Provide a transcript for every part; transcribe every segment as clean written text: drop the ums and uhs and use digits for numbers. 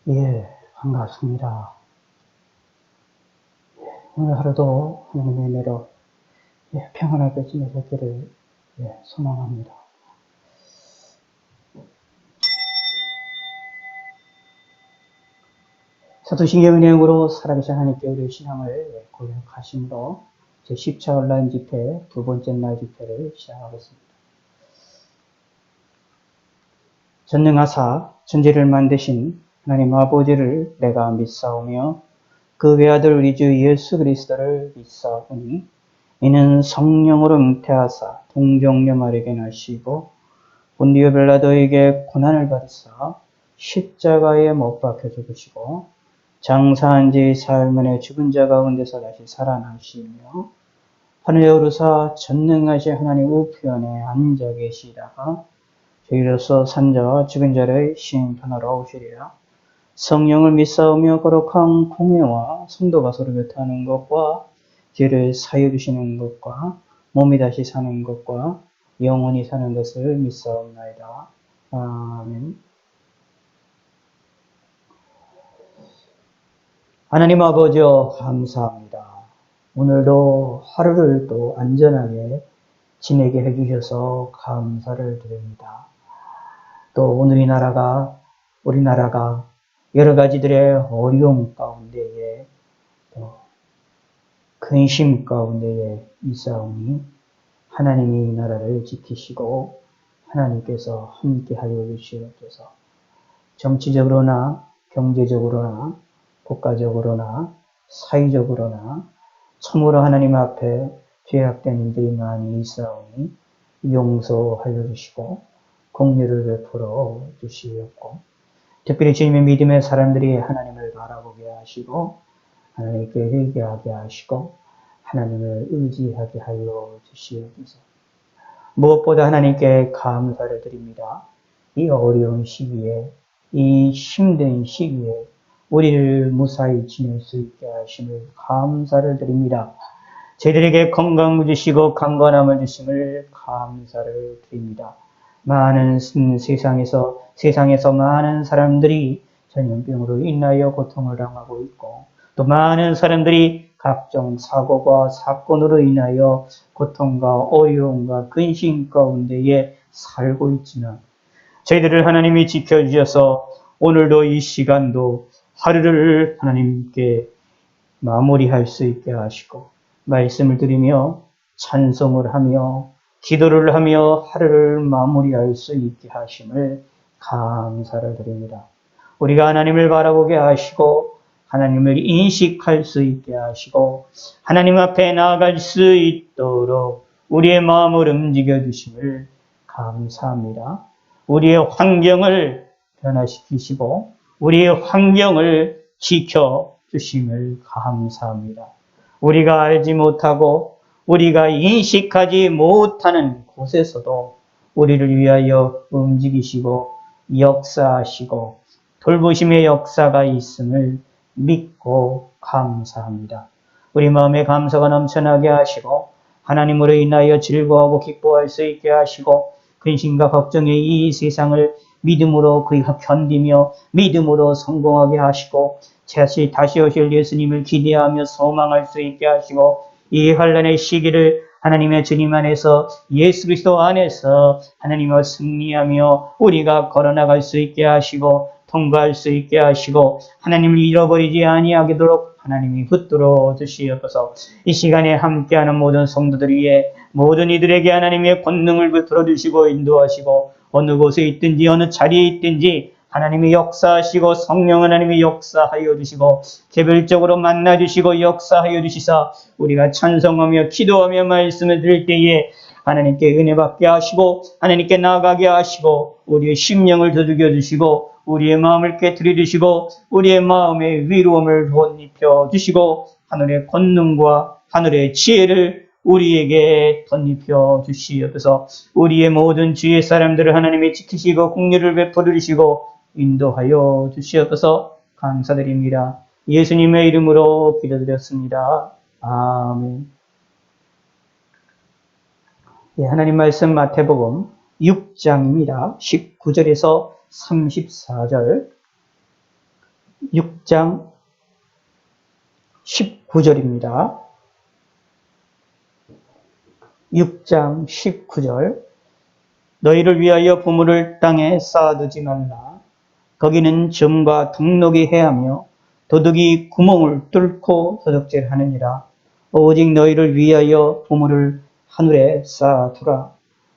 예, 반갑습니다. 오늘 하루도 하나님의 은혜로 평안하게 지내셨기를 소망합니다. 사도신경 은행으로 살아계신 하나님께 우리의 신앙을 고백하심으로 제10차 온라인 집회 두 번째 날 집회를 시작하겠습니다. 전능하사 천지를 만드신 하나님 아버지를 내가 믿사오며 그 외아들 우리 주 예수 그리스도를 믿사오니 이는 성령으로 잉태하사 동정녀 마리아에게 나시고 본디오 빌라도에게 고난을 받으사 십자가에 못 박혀 죽으시고 장사한 지 사흘 만에 죽은 자 가운데서 다시 살아나시며 하늘에 오르사 전능하신 하나님 우편에 앉아 계시다가 저희로서 산자와 죽은 자를 심판하러 오시리라. 성령을 믿사오며 거룩한 공예와 성도가 서로 교통하는 것과 죄를 사여 주시는 것과 몸이 다시 사는 것과 영원히 사는 것을 믿사옵나이다. 아멘. 하나님 아버지여 감사합니다. 오늘도 하루를 또 안전하게 지내게 해주셔서 감사를 드립니다. 또 오늘 우리나라가 여러 가지들의 어려움 가운데에 또 근심 가운데에 있사오니 하나님이 이 나라를 지키시고 하나님께서 함께하여 주시옵소서. 정치적으로나 경제적으로나 국가적으로나 사회적으로나 참으로 하나님 앞에 죄악된 일들이 많이 있사오니 용서하여 주시고 공유를 베풀어 주시옵고 특별히 주님의 믿음의 사람들이 하나님을 바라보게 하시고 하나님께 회개하게 하시고 하나님을 의지하게 하여 주시옵소서. 무엇보다 하나님께 감사를 드립니다. 이 어려운 시기에 이 힘든 시기에 우리를 무사히 지낼 수 있게 하심을 감사를 드립니다. 저희들에게 건강을 주시고 강건함을 주심을 감사를 드립니다. 많은 세상에서 많은 사람들이 전염병으로 인하여 고통을 당하고 있고 또 많은 사람들이 각종 사고와 사건으로 인하여 고통과 어려움과 근심 가운데에 살고 있지만 저희들을 하나님이 지켜주셔서 오늘도 이 시간도 하루를 하나님께 마무리할 수 있게 하시고 말씀을 드리며 찬송을 하며 기도를 하며 하루를 마무리할 수 있게 하심을 감사를 드립니다. 우리가 하나님을 바라보게 하시고 하나님을 인식할 수 있게 하시고 하나님 앞에 나아갈 수 있도록 우리의 마음을 움직여 주심을 감사합니다. 우리의 환경을 변화시키시고 우리의 환경을 지켜주심을 감사합니다. 우리가 알지 못하고 우리가 인식하지 못하는 곳에서도 우리를 위하여 움직이시고 역사하시고 돌보심의 역사가 있음을 믿고 감사합니다. 우리 마음에 감사가 넘쳐나게 하시고 하나님으로 인하여 즐거워하고 기뻐할 수 있게 하시고 근심과 걱정의 이 세상을 믿음으로 견디며 믿음으로 성공하게 하시고 다시 오실 예수님을 기대하며 소망할 수 있게 하시고 이 환난의 시기를 하나님의 주님 안에서 예수 그리스도 안에서 하나님과 승리하며 우리가 걸어나갈 수 있게 하시고 통과할 수 있게 하시고 하나님을 잃어버리지 아니하도록 하나님이 붙들어 주시옵소서. 이 시간에 함께하는 모든 성도들 위해 모든 이들에게 하나님의 권능을 베풀어 주시고 인도하시고 어느 곳에 있든지 어느 자리에 있든지 하나님이 역사하시고 성령 하나님이 역사하여 주시고 개별적으로 만나 주시고 역사하여 주시사 우리가 찬송하며 기도하며 말씀을 드릴 때에 하나님께 은혜 받게 하시고 하나님께 나아가게 하시고 우리의 심령을 두들겨 주시고 우리의 마음을 깨트려 주시고 우리의 마음의 위로움을 덧입혀 주시고 하늘의 권능과 하늘의 지혜를 우리에게 덧입혀 주시옵소서. 우리의 모든 주의 사람들을 하나님이 지키시고 공유를 베풀어 주시고 인도하여 주시옵소서. 감사드립니다. 예수님의 이름으로 기도드렸습니다. 아멘. 하나님 말씀 마태복음 6장입니다. 19절에서 34절 6장 19절입니다. 6장 19절. 너희를 위하여 보물을 땅에 쌓아두지 말라. 거기는 점과 동록이 해하며 도둑이 구멍을 뚫고 도둑질하느니라. 오직 너희를 위하여 보물을 하늘에 쌓아두라.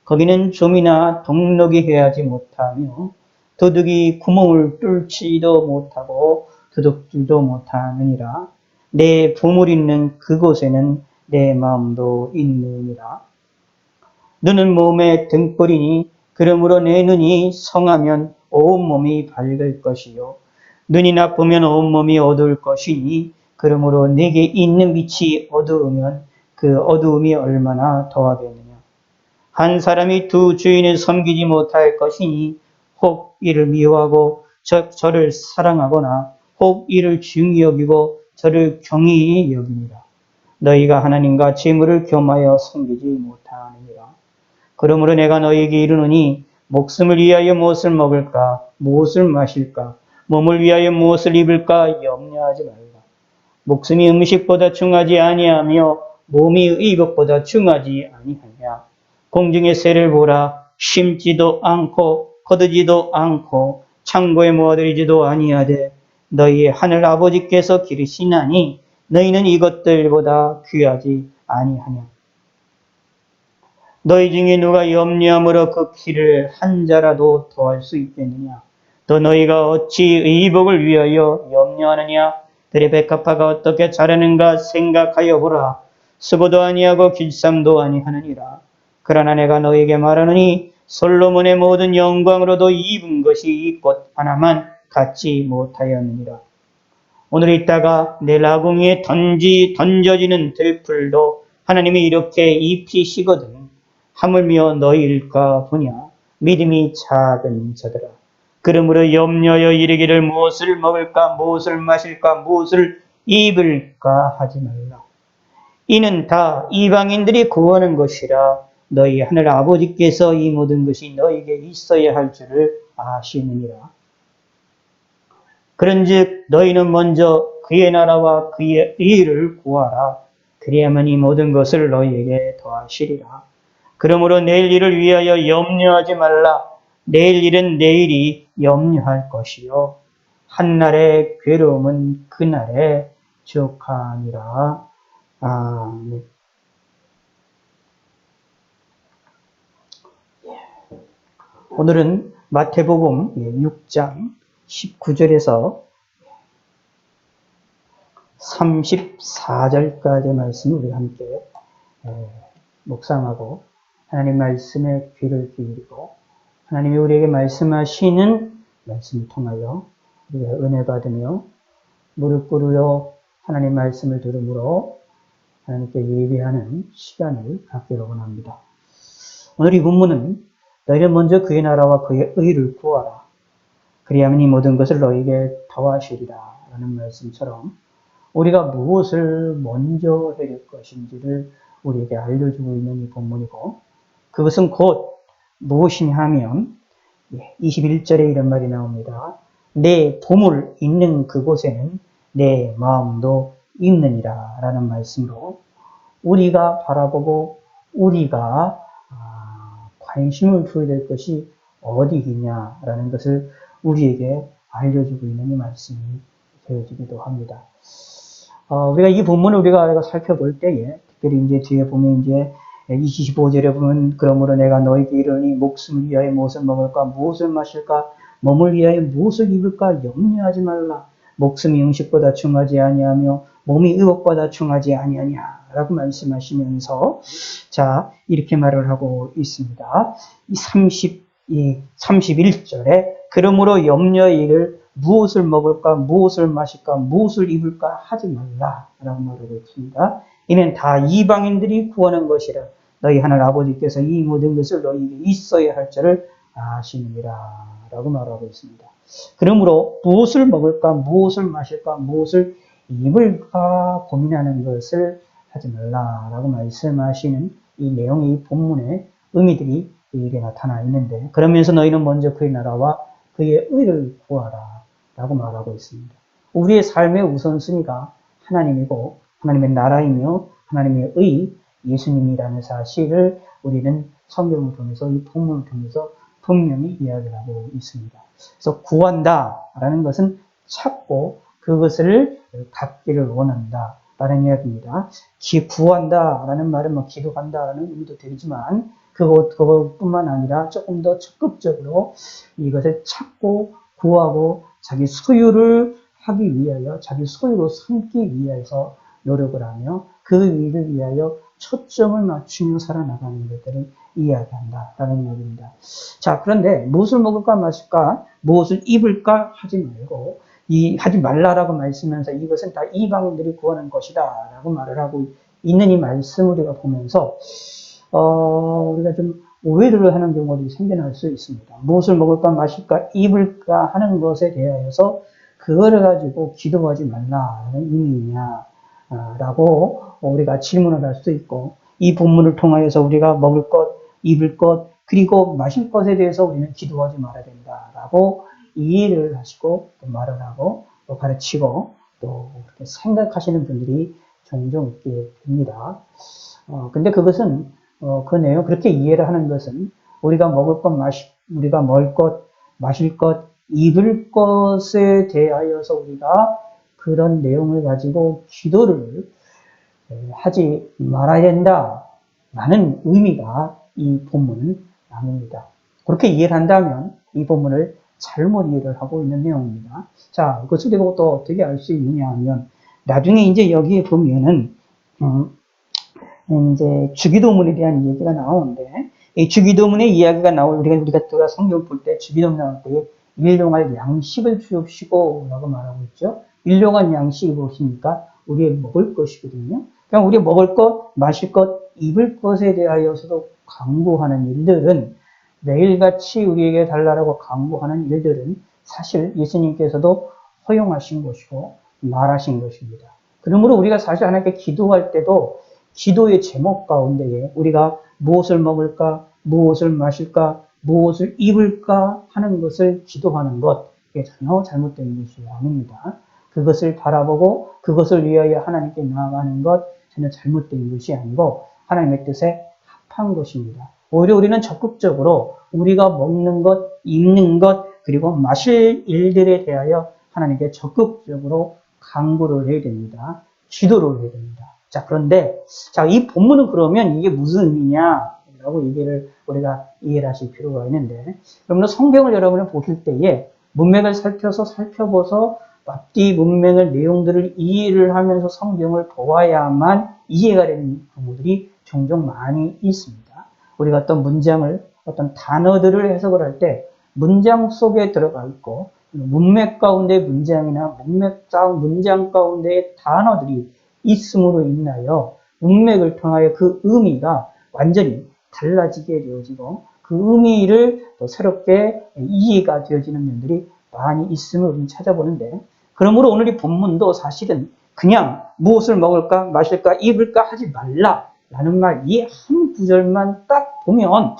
거기는 좀이나 동록이 해하지 못하며 도둑이 구멍을 뚫지도 못하고 도둑질도 못하느니라. 내 보물 있는 그곳에는 내 마음도 있느니라. 눈은 몸의 등불이니 그러므로 내 눈이 성하면 온몸이 밝을 것이요 눈이 나쁘면 온몸이 어두울 것이니 그러므로 내게 있는 빛이 어두우면 그 어두움이 얼마나 더하겠느냐. 한 사람이 두 주인을 섬기지 못할 것이니 혹 이를 미워하고 저를 사랑하거나 혹 이를 중히 여기고 저를 경히 여기니라. 너희가 하나님과 재물을 겸하여 섬기지 못하느니라. 그러므로 내가 너희에게 이르노니 목숨을 위하여 무엇을 먹을까 무엇을 마실까 몸을 위하여 무엇을 입을까 염려하지 말라. 목숨이 음식보다 중하지 아니하며 몸이 의복보다 중하지 아니하냐. 공중의 새를 보라. 심지도 않고 거두지도 않고 창고에 모아들이지도 아니하되 너희의 하늘 아버지께서 기르시나니 너희는 이것들보다 귀하지 아니하냐. 너희 중에 누가 염려함으로 그 키를 한 자라도 더할 수 있겠느냐. 또 너희가 어찌 의복을 위하여 염려하느냐. 들의 백합화가 어떻게 자라는가 생각하여 보라. 수고도 아니하고 길쌈도 아니하느니라. 그러나 내가 너희에게 말하노니 솔로몬의 모든 영광으로도 입은 것이 이 꽃 하나만 갖지 못하였느니라. 오늘 있다가 내 라궁이에 던져지는 들풀도 하나님이 이렇게 입히시거든. 하물며 너희일까 보냐. 믿음이 작은 자들아. 그러므로 염려하여 이르기를 무엇을 먹을까 무엇을 마실까 무엇을 입을까 하지 말라. 이는 다 이방인들이 구하는 것이라. 너희 하늘 아버지께서 이 모든 것이 너희에게 있어야 할 줄을 아시느니라. 그런즉 너희는 먼저 그의 나라와 그의 의를 구하라. 그리하면 이 모든 것을 너희에게 더하시리라. 그러므로 내일 일을 위하여 염려하지 말라. 내일 일은 내일이 염려할 것이요 한날의 괴로움은 그날에 족하니라. 아멘. 오늘은 마태복음 6장 19절에서 34절까지의 말씀을 우리 함께 묵상하고 하나님 말씀에 귀를 기울이고 하나님이 우리에게 말씀하시는 말씀을 통하여 우리가 은혜 받으며 무릎 꿇으려 하나님 말씀을 들음으로 하나님께 예배하는 시간을 갖기를 원합니다. 오늘 이 본문은 너희는 먼저 그의 나라와 그의 의를 구하라. 그리하면 이 모든 것을 너희에게 더하시리라 라는 말씀처럼 우리가 무엇을 먼저 해야 될 것인지를 우리에게 알려주고 있는 이 본문이고 그것은 곧 무엇이냐 하면 21절에 이런 말이 나옵니다. 내 보물 있는 그곳에는 내 마음도 있느니라 라는 말씀으로 우리가 바라보고 우리가 관심을 두어야 될 것이 어디이냐라는 것을 우리에게 알려주고 있는 이 말씀이 되어지기도 합니다. 우리가 이 본문을 우리가 살펴볼 때에 특별히 이제 뒤에 보면 이제 25절에 보면 그러므로 내가 너희에게 이르니 목숨을 위하여 무엇을 먹을까 무엇을 마실까 몸을 위하여 무엇을 입을까 염려하지 말라. 목숨이 음식보다 중하지 아니하며 몸이 의복보다 중하지 아니하냐 라고 말씀하시면서 자 이렇게 말을 하고 있습니다. 이 31절에 그러므로 염려의 일을 무엇을 먹을까 무엇을 마실까 무엇을 입을까 하지 말라 라고 말하고 있습니다. 이는 다 이방인들이 구하는 것이라. 너희 하늘 아버지께서 이 모든 것을 너희에게 있어야 할 줄을 아시느니라 라고 말하고 있습니다. 그러므로 무엇을 먹을까 무엇을 마실까 무엇을 입을까 고민하는 것을 하지 말라 라고 말씀하시는 이 내용의 이 본문의 의미들이 여기에 나타나 있는데 그러면서 너희는 먼저 그의 나라와 그의 의를 구하라 라고 말하고 있습니다. 우리의 삶의 우선순위가 하나님이고 하나님의 나라이며 하나님의 의, 예수님이라는 사실을 우리는 성경을 통해서 이 본문을 통해서 분명히 이야기를 하고 있습니다. 그래서 구한다라는 것은 찾고 그것을 갖기를 원한다라는 이야기입니다. 구한다라는 말은 뭐 기도한다라는 의미도 되지만 그것뿐만 아니라 조금 더 적극적으로 이것을 찾고 구하고 자기 소유를 하기 위하여 자기 소유로 삼기 위해서 노력을 하며 그 일을 위하여 초점을 맞추며 살아나가는 것들을 이야기한다라는 이야기입니다. 자, 그런데 무엇을 먹을까 마실까, 무엇을 입을까 하지 말고 하지 말라라고 말씀하면서 이것은 다 이방인들이 구하는 것이다라고 말을 하고 있는 이 말씀을 우리가 보면서 우리가 좀 오해를 하는 경우도 생겨날 수 있습니다. 무엇을 먹을까 마실까 입을까 하는 것에 대하여서 그거를 가지고 기도하지 말라는 의미냐라고 우리가 질문을 할 수도 있고, 이 본문을 통하여서 우리가 먹을 것, 입을 것, 그리고 마실 것에 대해서 우리는 기도하지 말아야 된다라고 이해를 하시고 또 말을 하고 또 가르치고 또 그렇게 생각하시는 분들이 종종 있게 됩니다. 근데 그것은 그 내용 그렇게 이해를 하는 것은 우리가 먹을 것, 우리가 먹을 것, 마실 것, 입을 것에 대하여서 우리가 그런 내용을 가지고 기도를 하지 말아야 된다라는 의미가 이 본문은 아닙니다. 그렇게 이해를 한다면 이 본문을 잘못 이해를 하고 있는 내용입니다. 자, 그것을 보고 또 어떻게 알 수 있느냐 하면 나중에 이제 여기에 보면은 이제 주기도문에 대한 얘기가 나오는데 이 주기도문의 이야기가 나올 우리가 성경 볼 때 주기도문 나올 때 일용할 양식을 주옵시고 라고 말하고 있죠. 일용할 양식이 무엇입니까? 우리의 먹을 것이거든요. 그냥 우리 먹을 것, 마실 것, 입을 것에 대하여서도 강구하는 일들은 매일같이 우리에게 달라라고 강구하는 일들은 사실 예수님께서도 허용하신 것이고 말하신 것입니다. 그러므로 우리가 사실 하나님께 기도할 때도 기도의 제목 가운데에 우리가 무엇을 먹을까, 무엇을 마실까, 무엇을 입을까 하는 것을 기도하는 것, 이게 전혀 잘못된 것이 아닙니다. 그것을 바라보고 그것을 위하여 하나님께 나아가는 것 전혀 잘못된 것이 아니고 하나님의 뜻에 합한 것입니다. 오히려 우리는 적극적으로 우리가 먹는 것, 입는 것, 그리고 마실 일들에 대하여 하나님께 적극적으로 강구를 해야 됩니다. 기도를 해야 됩니다. 자, 그런데, 이 본문은 그러면 이게 무슨 의미냐라고 우리가 이해를 하실 필요가 있는데, 그러면 성경을 여러분이 보실 때에 문맥을 살펴보서 앞뒤 문맥의 내용들을 이해를 하면서 성경을 보아야만 이해가 되는 경우들이 종종 많이 있습니다. 우리가 어떤 문장을, 어떤 단어들을 해석을 할 때 문장 속에 들어가 있고, 문맥 가운데 문장이나 문장 가운데 단어들이 있음으로 인하여 문맥을 통하여 그 의미가 완전히 달라지게 되어지고 그 의미를 또 새롭게 이해가 되어지는 면들이 많이 있음을 우리는 찾아보는데, 그러므로 오늘 이 본문도 사실은 그냥 무엇을 먹을까 마실까 입을까 하지 말라라는 말 이 한 구절만 딱 보면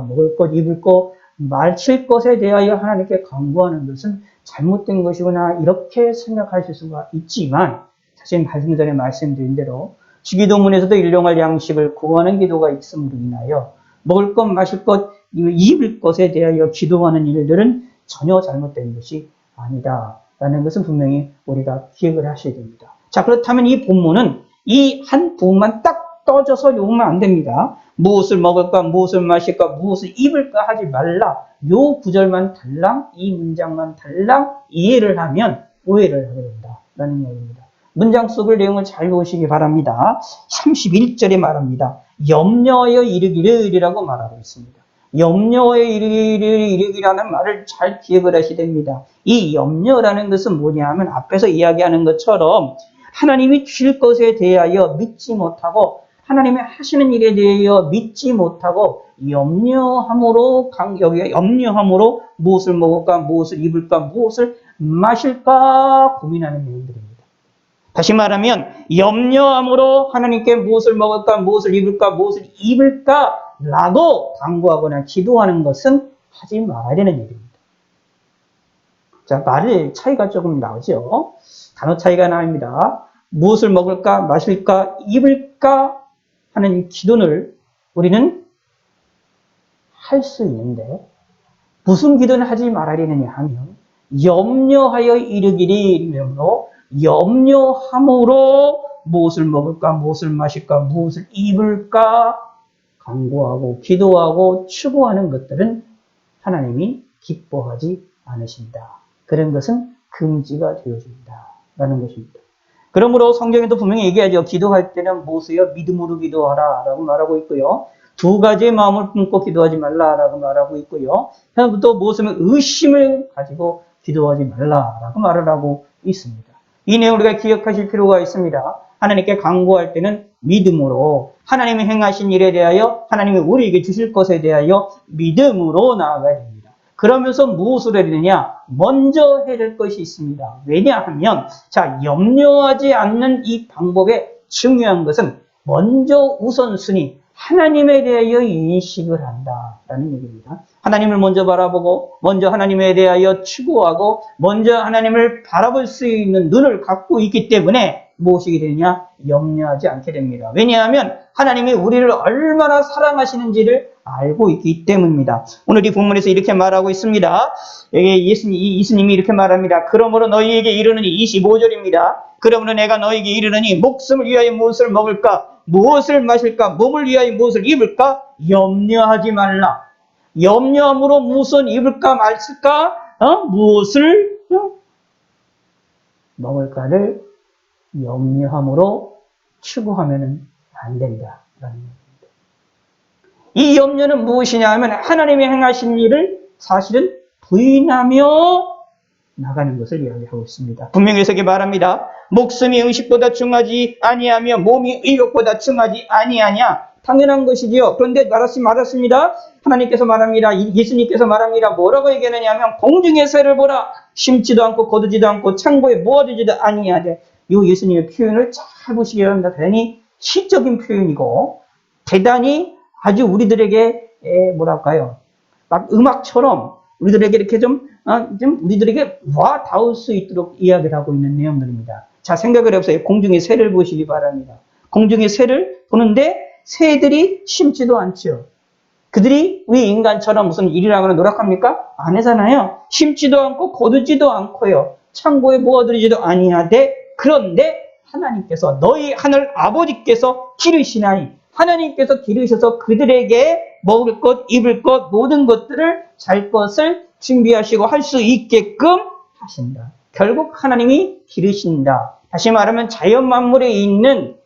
먹을 것 입을 것 마실 것에 대하여 하나님께 강구하는 것은 잘못된 것이구나 이렇게 생각하실 수가 있지만, 사실 방금 전에 말씀드린 대로 주기도문에서도 일용할 양식을 구하는 기도가 있음으로 인하여 먹을 것, 마실 것, 입을 것에 대하여 기도하는 일들은 전혀 잘못된 것이 아니다라는 것은 분명히 우리가 기억을 하셔야 됩니다. 자, 그렇다면 이 본문은 이 한 부분만 딱 떠져서 읽으면 안 됩니다. 무엇을 먹을까, 무엇을 마실까, 무엇을 입을까 하지 말라. 요 구절만 달랑, 이 문장만 달랑 이해를 하면 오해를 하게 된다라는 이야기입니다. 문장 속의 내용을 잘 보시기 바랍니다. 31절에 말합니다. 염려하여 이르기를 말하고 있습니다. 염려하여 이르기라는 말을 잘 기억을 하셔야 됩니다. 이 염려라는 것은 뭐냐 하면 앞에서 이야기하는 것처럼 하나님이 주실 것에 대하여 믿지 못하고 하나님이 하시는 일에 대하여 믿지 못하고 염려함으로 무엇을 먹을까, 무엇을 입을까, 무엇을 마실까 고민하는 내용들입니다. 다시 말하면 염려함으로 하나님께 무엇을 먹을까, 무엇을 입을까, 무엇을 입을까 라고 강구하거나 기도하는 것은 하지 말아야 되는 일입니다. 자, 말의 차이가 조금 나오죠. 단어 차이가 나옵니다. 무엇을 먹을까, 마실까, 입을까 하는 이 기도를 우리는 할 수 있는데 무슨 기도는 하지 말아야되느냐 하면 염려하여 이르기를 이름으로 염려함으로 무엇을 먹을까, 무엇을 마실까, 무엇을 입을까 간구하고 기도하고 추구하는 것들은 하나님이 기뻐하지 않으신다. 그런 것은 금지가 되어진다. 라는 것입니다. 그러므로 성경에도 분명히 얘기하죠. 기도할 때는 무엇이요? 믿음으로 기도하라 라고 말하고 있고요. 두 가지의 마음을 품고 기도하지 말라라고 말하고 있고요. 또 무엇이면 의심을 가지고 기도하지 말라라고 말을 하고 있습니다. 이 내용을 우리가 기억하실 필요가 있습니다. 하나님께 간구할 때는 믿음으로 하나님이 행하신 일에 대하여 하나님이 우리에게 주실 것에 대하여 믿음으로 나아가야 됩니다. 그러면서 무엇을 해야 되느냐? 먼저 해야 될 것이 있습니다. 왜냐하면 자, 염려하지 않는 이 방법의 중요한 것은 먼저 우선순위 하나님에 대하여 인식을 한다라는 얘기입니다. 하나님을 먼저 바라보고 먼저 하나님에 대하여 추구하고 먼저 하나님을 바라볼 수 있는 눈을 갖고 있기 때문에 무엇이 되느냐? 염려하지 않게 됩니다. 왜냐하면 하나님이 우리를 얼마나 사랑하시는지를 알고 있기 때문입니다. 오늘 이 본문에서 이렇게 말하고 있습니다. 예수님이 이렇게 말합니다. 그러므로 너희에게 이르노니 25절입니다. 그러므로 내가 너희에게 이르노니 목숨을 위하여 무엇을 먹을까? 무엇을 마실까? 몸을 위하여 무엇을 입을까? 염려하지 말라. 염려함으로 무엇을 입을까 마실까? 무엇을 먹을까를 염려함으로 추구하면 안 된다라는 겁니다. 이 염려는 무엇이냐 하면 하나님이 행하신 일을 사실은 부인하며 나가는 것을 이야기하고 있습니다. 분명히 해석이 말합니다. 목숨이 음식보다 중하지 아니하며 몸이 의욕보다 중하지 아니하냐. 당연한 것이지요. 그런데 말았습니다. 하나님께서 말합니다. 예수님께서 말합니다. 뭐라고 얘기하느냐 하면 공중의 새를 보라. 심지도 않고 거두지도 않고 창고에 모아두지도 아니하되. 이 예수님의 표현을 잘 보시기 바랍니다. 대단히 시적인 표현이고 대단히 아주 우리들에게 뭐랄까요. 막 음악처럼 우리들에게 이렇게 좀 우리들에게 와 닿을 수 있도록 이야기를 하고 있는 내용들입니다. 자, 생각을 해보세요. 공중의 새를 보시기 바랍니다. 공중의 새를 보는데 새들이 심지도 않죠. 그들이 우리 인간처럼 무슨 일이라 하거나 노력합니까? 안 하잖아요. 심지도 않고 거두지도 않고요. 창고에 모아두지도 아니하되 그런데 하나님께서 너희 하늘 아버지께서 기르시나니 하나님께서 기르셔서 그들에게 먹을 것, 입을 것, 모든 것들을 잘 것을 준비하시고 할 수 있게끔 하신다. 결국 하나님이 기르신다. 다시 말하면 자연 만물에 있는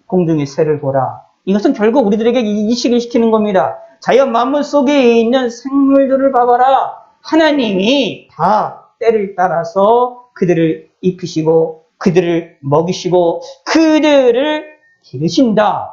공중의 새를 보라. 이것은 결국 우리들에게 인식을 시키는 겁니다. 자연 만물 속에 있는 생물들을 봐봐라. 하나님이 다 때를 따라서 그들을 입히시고 그들을 먹이시고 그들을 기르신다.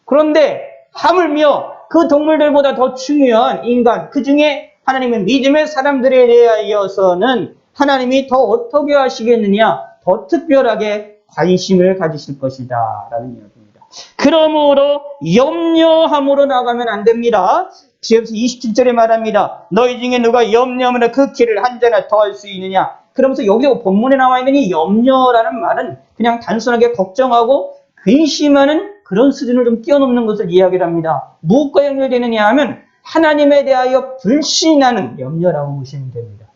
그런데 하물며 그 동물들보다 더 중요한 인간, 그 중에 하나님의 믿음의 사람들에 대하여서는 하나님이 더 어떻게 하시겠느냐, 더 특별하게 관심을 가지실 것이다 라는 이야기입니다. 그러므로 염려함으로 나가면 안 됩니다. 27절에 말합니다. 너희 중에 누가 염려하면 그 길을 한자나 더 할 수 있느냐. 그러면서 여기 본문에 나와 있는 이 염려라는 말은 그냥 단순하게 걱정하고 근심하는 그런 수준을 좀 뛰어넘는 것을 이야기를 합니다. 무엇과 연결되느냐 하면 하나님에 대하여 불신하는 염려라고 보시면 됩니다.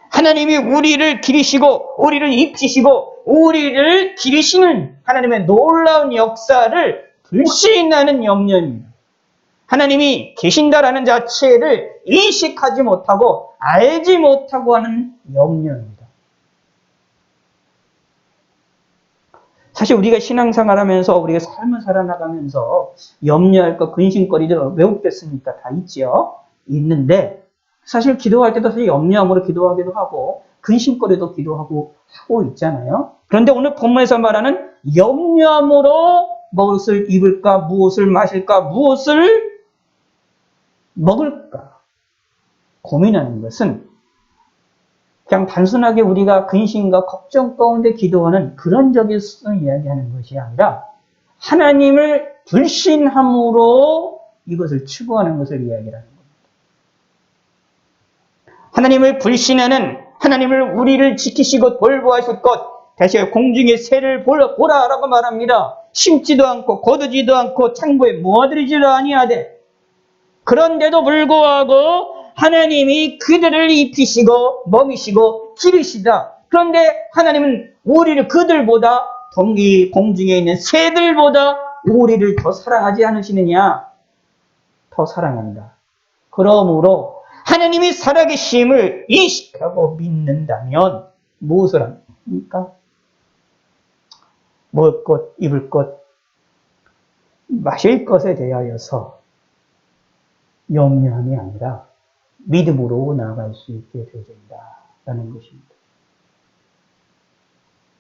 하나님이 우리를 기르시고 우리를 입히시고 우리를 기르시는 하나님의 놀라운 역사를 불신하는 염려입니다. 하나님이 계신다라는 자체를 인식하지 못하고 알지 못하고 하는 염려입니다. 사실 우리가 신앙생활하면서 우리가 삶을 살아나가면서 염려할 것, 근심거리들 왜 없겠습니까? 다 있죠. 있는데 사실 기도할 때도 사실 염려함으로 기도하기도 하고 근심거리도 기도하고 하고 있잖아요. 그런데 오늘 본문에서 말하는 염려함으로 무엇을 입을까, 무엇을 마실까, 무엇을 먹을까 고민하는 것은 그냥 단순하게 우리가 근심과 걱정 가운데 기도하는 그런 적의 수준을 이야기하는 것이 아니라 하나님을 불신함으로 이것을 추구하는 것을 이야기하는 겁니다. 하나님을 불신하는 하나님을 우리를 지키시고 돌보하실 것, 다시 공중의 새를 보라라고 말합니다. 심지도 않고 거두지도 않고 창고에 모아들이지도 아니하되, 그런데도 불구하고 하나님이 그들을 입히시고 먹이시고 기르시다. 그런데 하나님은 우리를 그들보다, 공중에 있는 새들보다 우리를 더 사랑하지 않으시느냐? 더 사랑한다. 그러므로 하나님이 살아계심을 인식하고 믿는다면 무엇을 합니까? 먹을 것, 입을 것, 마실 것에 대하여서 염려함이 아니라 믿음으로 나아갈 수 있게 되어야 된다라는 것입니다.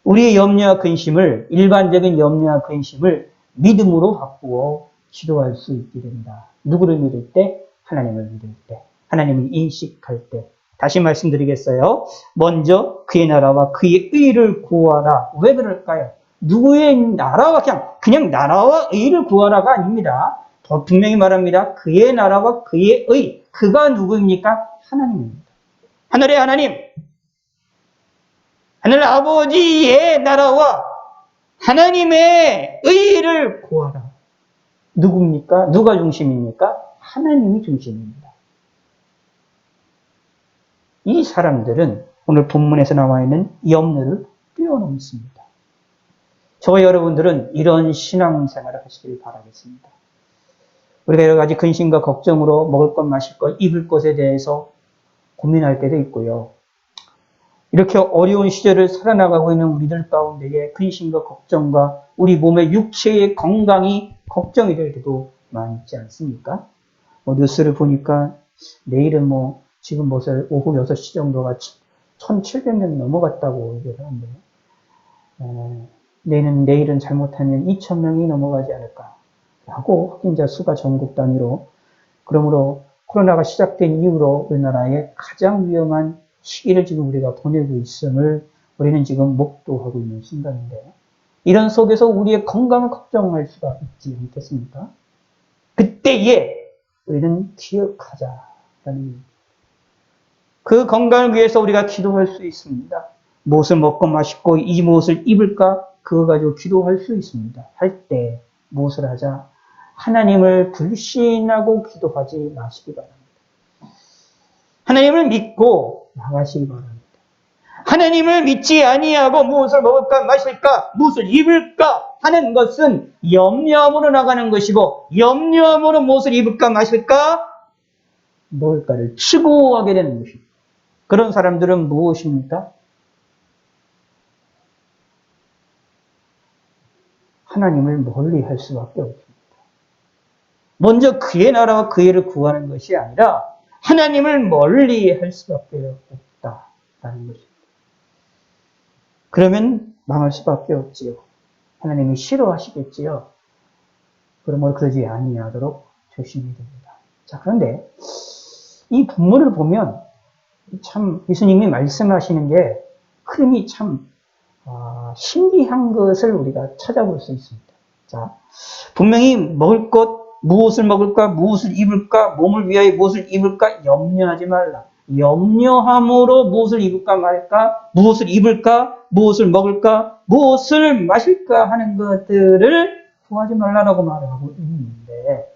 우리의 염려와 근심을, 일반적인 염려와 근심을 믿음으로 바꾸어 기도할 수 있게 된다. 누구를 믿을 때? 하나님을 믿을 때. 하나님을 인식할 때. 다시 말씀드리겠어요. 먼저 그의 나라와 그의 의를 구하라. 왜 그럴까요? 누구의 나라와 그냥 나라와 의를 구하라가 아닙니다. 더 분명히 말합니다. 그의 나라와 그의 의. 그가 누구입니까? 하나님입니다. 하늘의 하나님. 하늘 아버지의 나라와 하나님의 의를 구하라. 누굽니까? 누가 중심입니까? 하나님이 중심입니다. 이 사람들은 오늘 본문에서 나와 있는 염려를 뛰어넘습니다. 저와 여러분들은 이런 신앙생활을 하시길 바라겠습니다. 우리가 여러 가지 근심과 걱정으로 먹을 것, 마실 것, 입을 것에 대해서 고민할 때도 있고요. 이렇게 어려운 시절을 살아나가고 있는 우리들 가운데에 근심과 걱정과 우리 몸의 육체의 건강이 걱정이 될 때도 많이 있지 않습니까? 뉴스를 보니까 내일은 지금 오후 6시 정도가 1,700명 넘어갔다고 얘기를 하는데, 내일은 잘못하면 2,000명이 넘어가지 않을까 하고 확진자 수가 전국 단위로, 그러므로 코로나가 시작된 이후로 우리나라의 가장 위험한 시기를 지금 우리가 보내고 있음을 우리는 지금 목도하고 있는 순간인데, 이런 속에서 우리의 건강을 걱정할 수가 있지 않겠습니까? 그때에 우리는 기억하자라는, 그 건강을 위해서 우리가 기도할 수 있습니다. 무엇을 먹고 마시고 이 무엇을 입을까? 그거 가지고 기도할 수 있습니다. 할 때 무엇을 하자? 하나님을 불신하고 기도하지 마시기 바랍니다. 하나님을 믿고 나가시기 바랍니다. 하나님을 믿지 아니하고 무엇을 먹을까 마실까 무엇을 입을까 하는 것은 염려함으로 나가는 것이고, 염려함으로 무엇을 입을까 마실까 먹을까를 추구하게 되는 것입니다. 그런 사람들은 무엇입니까? 하나님을 멀리할 수밖에 없습니다. 먼저 그의 나라와 그의 의를 구하는 것이 아니라 하나님을 멀리할 수밖에 없다라는 것입니다. 그러면 망할 수밖에 없지요. 하나님이 싫어하시겠지요. 그러므로 그러지 아니하도록 조심해야 됩니다. 자, 그런데 이 본문을 보면 참 예수님이 말씀하시는 게 흐름이 참 신기한 것을 우리가 찾아볼 수 있습니다. 자, 분명히 먹을 것, 무엇을 먹을까, 무엇을 입을까, 몸을 위하여 무엇을 입을까 염려하지 말라. 염려함으로 무엇을 입을까 말까, 무엇을 입을까, 무엇을 먹을까, 무엇을 마실까 하는 것들을 구하지 말라라고 말하고 있는데,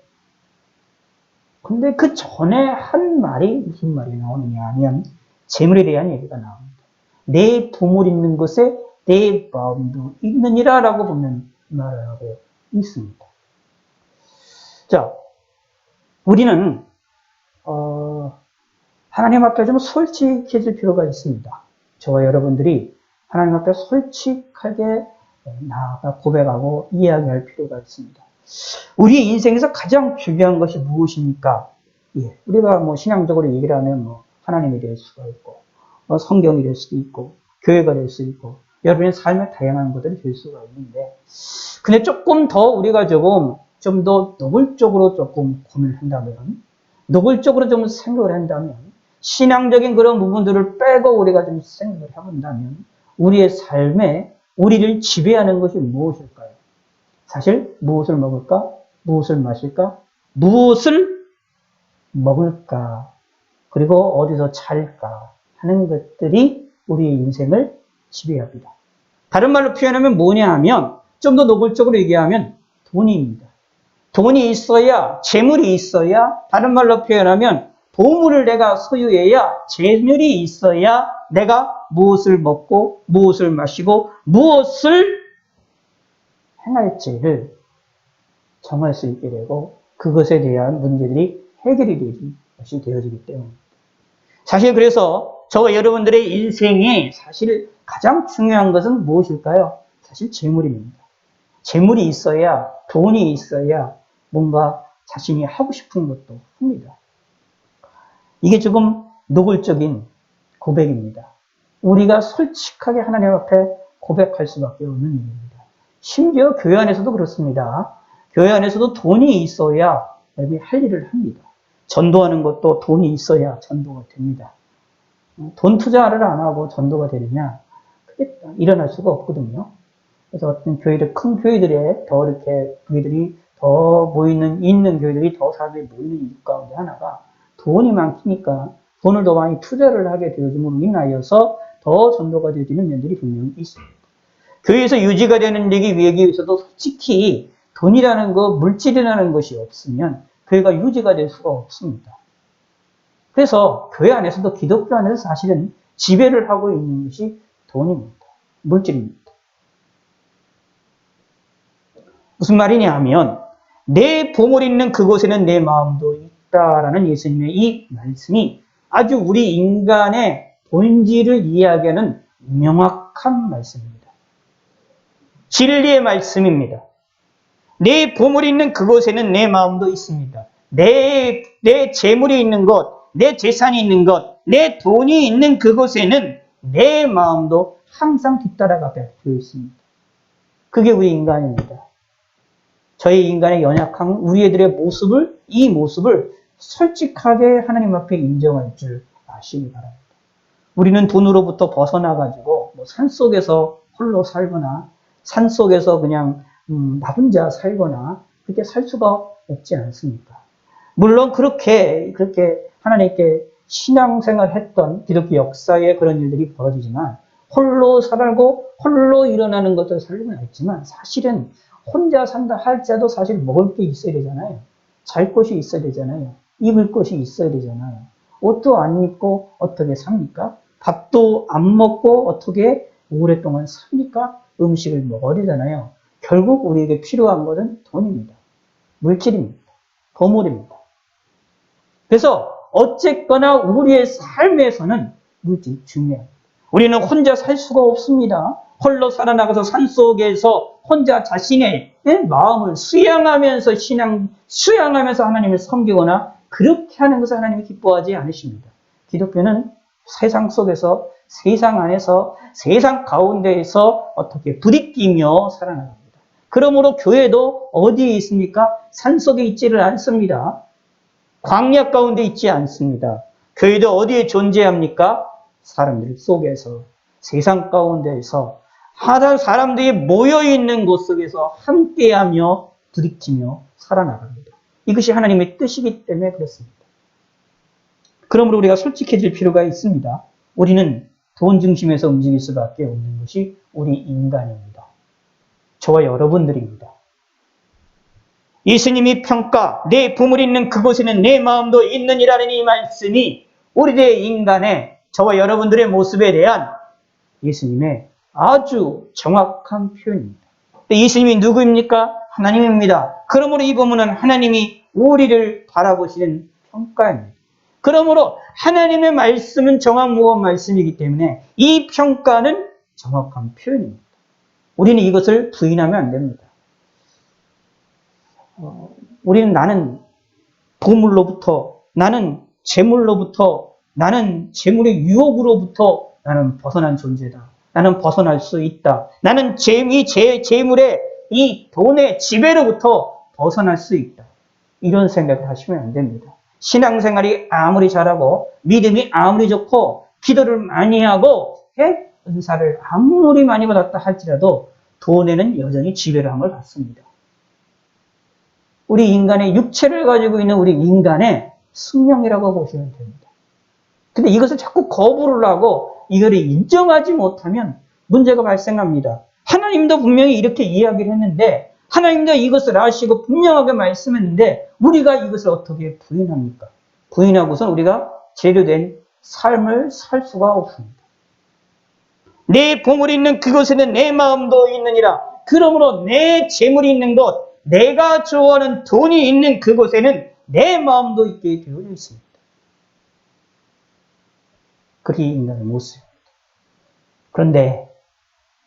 근데 그 전에 한 말이 무슨 말이 나오느냐 하면 재물에 대한 얘기가 나옵니다. 내 부물 있는 곳에 내 마음도 있느니라 라고 보면 말을 하고 있습니다. 자, 우리는 하나님 앞에 좀 솔직해질 필요가 있습니다. 저와 여러분들이 하나님 앞에 솔직하게 나아가 고백하고 이야기할 필요가 있습니다. 우리 인생에서 가장 중요한 것이 무엇입니까? 우리가 신앙적으로 얘기를 하면 하나님이 될 수가 있고, 성경이 될 수도 있고, 교회가 될 수 있고, 여러분의 삶의 다양한 것들이 될 수가 있는데, 근데 조금 더 우리가 좀 더 노골적으로 조금 고민을 한다면, 노골적으로 좀 생각을 한다면, 신앙적인 그런 부분들을 빼고 우리가 좀 생각을 해본다면, 우리의 삶에 우리를 지배하는 것이 무엇일까요? 사실 무엇을 먹을까? 무엇을 마실까? 무엇을 먹을까? 그리고 어디서 잘까 하는 것들이 우리의 인생을 지배합니다. 다른 말로 표현하면 뭐냐 하면 좀 더 노골적으로 얘기하면 돈입니다. 돈이 있어야, 재물이 있어야, 다른 말로 표현하면 보물을 내가 소유해야, 재물이 있어야 내가 무엇을 먹고 무엇을 마시고 무엇을 행할지를 정할 수 있게 되고 그것에 대한 문제들이 해결이 되는 것이 되어지기 때문입니다. 사실 그래서 저와 여러분들의 인생에 사실 가장 중요한 것은 무엇일까요? 사실 재물입니다. 재물이 있어야, 돈이 있어야 뭔가 자신이 하고 싶은 것도 합니다. 이게 조금 노골적인 고백입니다. 우리가 솔직하게 하나님 앞에 고백할 수밖에 없는 일입니다. 심지어 교회 안에서도 그렇습니다. 교회 안에서도 돈이 있어야 할 일을 합니다. 전도하는 것도 돈이 있어야 전도가 됩니다. 돈 투자를 안 하고 전도가 되느냐? 그게 일어날 수가 없거든요. 그래서 어떤 교회들, 큰 교회들에 더 이렇게 교회들이 더 있는 교회들이 더 사람들이 모이는 이유 가운데 하나가 돈이 많으니까 돈을 더 많이 투자를 하게 되어짐으로 인하여서 더 전도가 되어지는 면들이 분명히 있습니다. 교회에서 유지가 되기 위해서도 솔직히 돈이라는 것, 물질이라는 것이 없으면 교회가 유지가 될 수가 없습니다. 그래서 교회 안에서도 기독교 안에서 사실은 지배를 하고 있는 것이 돈입니다. 물질입니다. 무슨 말이냐 하면 내 보물 있는 그곳에는 내 마음도 있다라는 예수님의 이 말씀이 아주 우리 인간의 본질을 이야기하는 명확한 말씀입니다. 진리의 말씀입니다. 내 보물이 있는 그곳에는 내 마음도 있습니다. 내 재물이 있는 것, 내 재산이 있는 것, 내 돈이 있는 그곳에는 내 마음도 항상 뒤따라가 되어 있습니다. 그게 우리 인간입니다. 저희 인간의 연약한 우리들의 이 모습을 솔직하게 하나님 앞에 인정할 줄 아시기 바랍니다. 우리는 돈으로부터 벗어나가지고 산속에서 홀로 살거나 산속에서 그냥 나 혼자 살거나 그렇게 살 수가 없지 않습니까? 물론 그렇게 하나님께 신앙생활 했던 기독교 역사에 그런 일들이 벌어지지만 홀로 살고 홀로 일어나는 것도 살고는 있지만 사실은 혼자 산다 할지라도 사실 먹을 게 있어야 되잖아요. 잘 곳이 있어야 되잖아요. 입을 것이 있어야 되잖아요. 옷도 안 입고 어떻게 삽니까? 밥도 안 먹고 어떻게 오랫동안 삽니까? 음식을 먹어야 되잖아요. 결국 우리에게 필요한 것은 돈입니다. 물질입니다. 보물입니다. 그래서 어쨌거나 우리의 삶에서는 물질이 중요합니다. 우리는 혼자 살 수가 없습니다. 홀로 살아나가서 산속에서 혼자 자신의 마음을 수양하면서 수양하면서 하나님을 섬기거나 그렇게 하는 것을 하나님이 기뻐하지 않으십니다. 기독교는 세상 속에서, 세상 안에서, 세상 가운데에서 어떻게 부딪히며 살아나갑니다. 그러므로 교회도 어디에 있습니까? 산속에 있지를 않습니다. 광야 가운데 있지 않습니다. 교회도 어디에 존재합니까? 사람들 속에서, 세상 가운데에서 사람들이 모여있는 곳 속에서 함께하며 부딪히며 살아나갑니다. 이것이 하나님의 뜻이기 때문에 그렇습니다. 그러므로 우리가 솔직해질 필요가 있습니다. 우리는 돈 중심에서 움직일 수밖에 없는 것이 우리 인간입니다. 저와 여러분들입니다. 예수님이 평가, 내 보물이 있는 그곳에는 내 마음도 있느니라는 이 말씀이 우리의 인간의 저와 여러분들의 모습에 대한 예수님의 아주 정확한 표현입니다. 예수님이 누구입니까? 하나님입니다. 그러므로 이 본문은 하나님이 우리를 바라보시는 평가입니다. 그러므로 하나님의 말씀은 정확무한 말씀이기 때문에 이 평가는 정확한 표현입니다. 우리는 이것을 부인하면 안 됩니다. 우리는 나는 보물로부터, 나는 재물로부터, 나는 재물의 유혹으로부터 나는 벗어난 존재다. 나는 벗어날 수 있다. 나는 재물의 이 돈의 지배로부터 벗어날 수 있다. 이런 생각을 하시면 안 됩니다. 신앙생활이 아무리 잘하고 믿음이 아무리 좋고 기도를 많이 하고 은사를 아무리 많이 받았다 할지라도 돈에는 여전히 지배를 함을 받습니다. 우리 인간의 육체를 가지고 있는 우리 인간의 숙명이라고 보시면 됩니다. 근데 이것을 자꾸 거부를 하고 이거를 인정하지 못하면 문제가 발생합니다. 하나님도 분명히 이렇게 이야기를 했는데 하나님도 이것을 아시고 분명하게 말씀했는데 우리가 이것을 어떻게 부인합니까? 부인하고선 우리가 죄로 된 삶을 살 수가 없습니다. 내 보물이 있는 그곳에는 내 마음도 있느니라. 그러므로 내 재물이 있는 곳, 내가 좋아하는 돈이 있는 그곳에는 내 마음도 있게 되어 있습니다. 그게 인간의 모습입니다. 그런데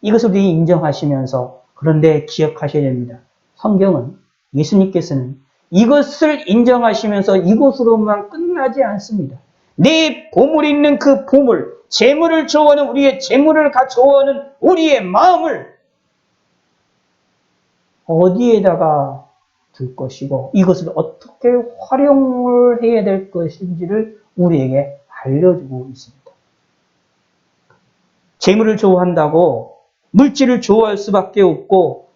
이것을 우리 인정하시면서 그런데 기억하셔야 됩니다. 성경은 예수님께서는 이것을 인정하시면서 이것으로만 끝나지 않습니다. 내 보물이 있는 그 보물, 재물을 좋아하는 우리의 재물을 좋아하는 우리의 마음을 어디에다가 둘 것이고 이것을 어떻게 활용을 해야 될 것인지를 우리에게 알려주고 있습니다. 재물을 좋아한다고 물질을 좋아할 수밖에 없고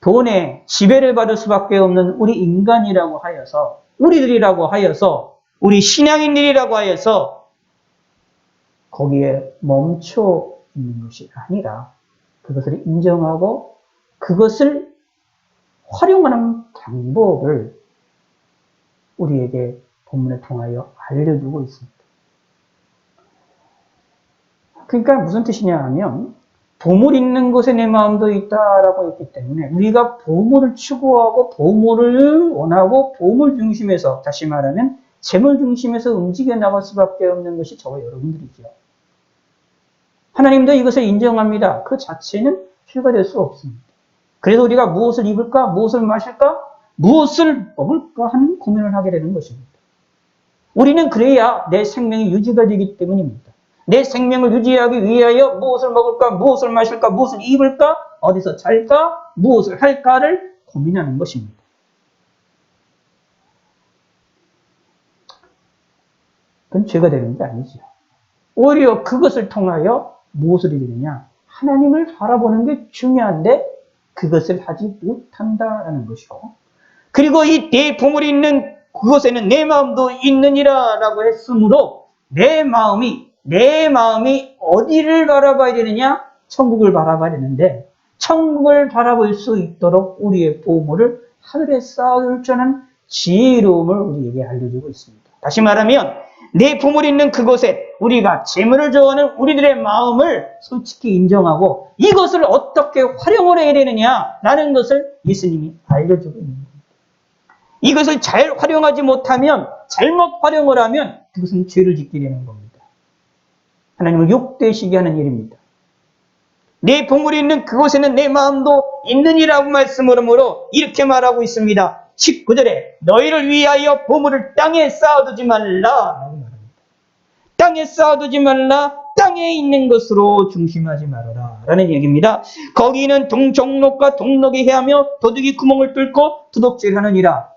돈에 지배를 받을 수밖에 없는 우리 인간이라고 하여서 우리들이라고 하여서 우리 신앙인들이라고 하여서 거기에 멈춰 있는 것이 아니라 그것을 인정하고 그것을 활용하는 방법을 우리에게 본문을 통하여 알려주고 있습니다. 그러니까 무슨 뜻이냐 하면 보물 있는 곳에 내 마음도 있다라고 했기 때문에 우리가 보물을 추구하고 보물을 원하고 보물 중심에서 다시 말하면 재물 중심에서 움직여 나갈 수밖에 없는 것이 저와 여러분들이죠. 하나님도 이것을 인정합니다. 그 자체는 죄가 될 수 없습니다. 그래서 우리가 무엇을 입을까, 무엇을 마실까, 무엇을 먹을까 하는 고민을 하게 되는 것입니다. 우리는 그래야 내 생명이 유지가 되기 때문입니다. 내 생명을 유지하기 위하여 무엇을 먹을까, 무엇을 마실까, 무엇을 입을까, 어디서 잘까, 무엇을 할까를 고민하는 것입니다. 그건 죄가 되는 게 아니죠. 오히려 그것을 통하여 무엇을 이루느냐? 하나님을 바라보는 게 중요한데 그것을 하지 못한다라는 것이고 그리고 이 내 보물이 있는 그곳에는 내 마음도 있느니라 라고 했으므로 내 마음이 어디를 바라봐야 되느냐? 천국을 바라봐야 되는데 천국을 바라볼 수 있도록 우리의 보물을 하늘에 쌓아둘 줄은 지혜로움을 우리에게 알려주고 있습니다. 다시 말하면 내 보물이 있는 그곳에 우리가 재물을 좋아하는 우리들의 마음을 솔직히 인정하고 이것을 어떻게 활용을 해야 되느냐라는 것을 예수님이 알려주고 있는 겁니다. 이것을 잘 활용하지 못하면 잘못 활용을 하면 그것은 죄를 짓게 되는 겁니다. 하나님을 욕되시게 하는 일입니다. 내 보물이 있는 그곳에는 내 마음도 있느니라고 말씀으로 이렇게 말하고 있습니다. 19절에 너희를 위하여 보물을 땅에 쌓아두지 말라. 땅에 쌓아두지 말라. 땅에 있는 것으로 중심하지 말아라. 라는 얘기입니다. 거기는 종록과 동록이 해하며 도둑이 구멍을 뚫고 도둑질하느니라.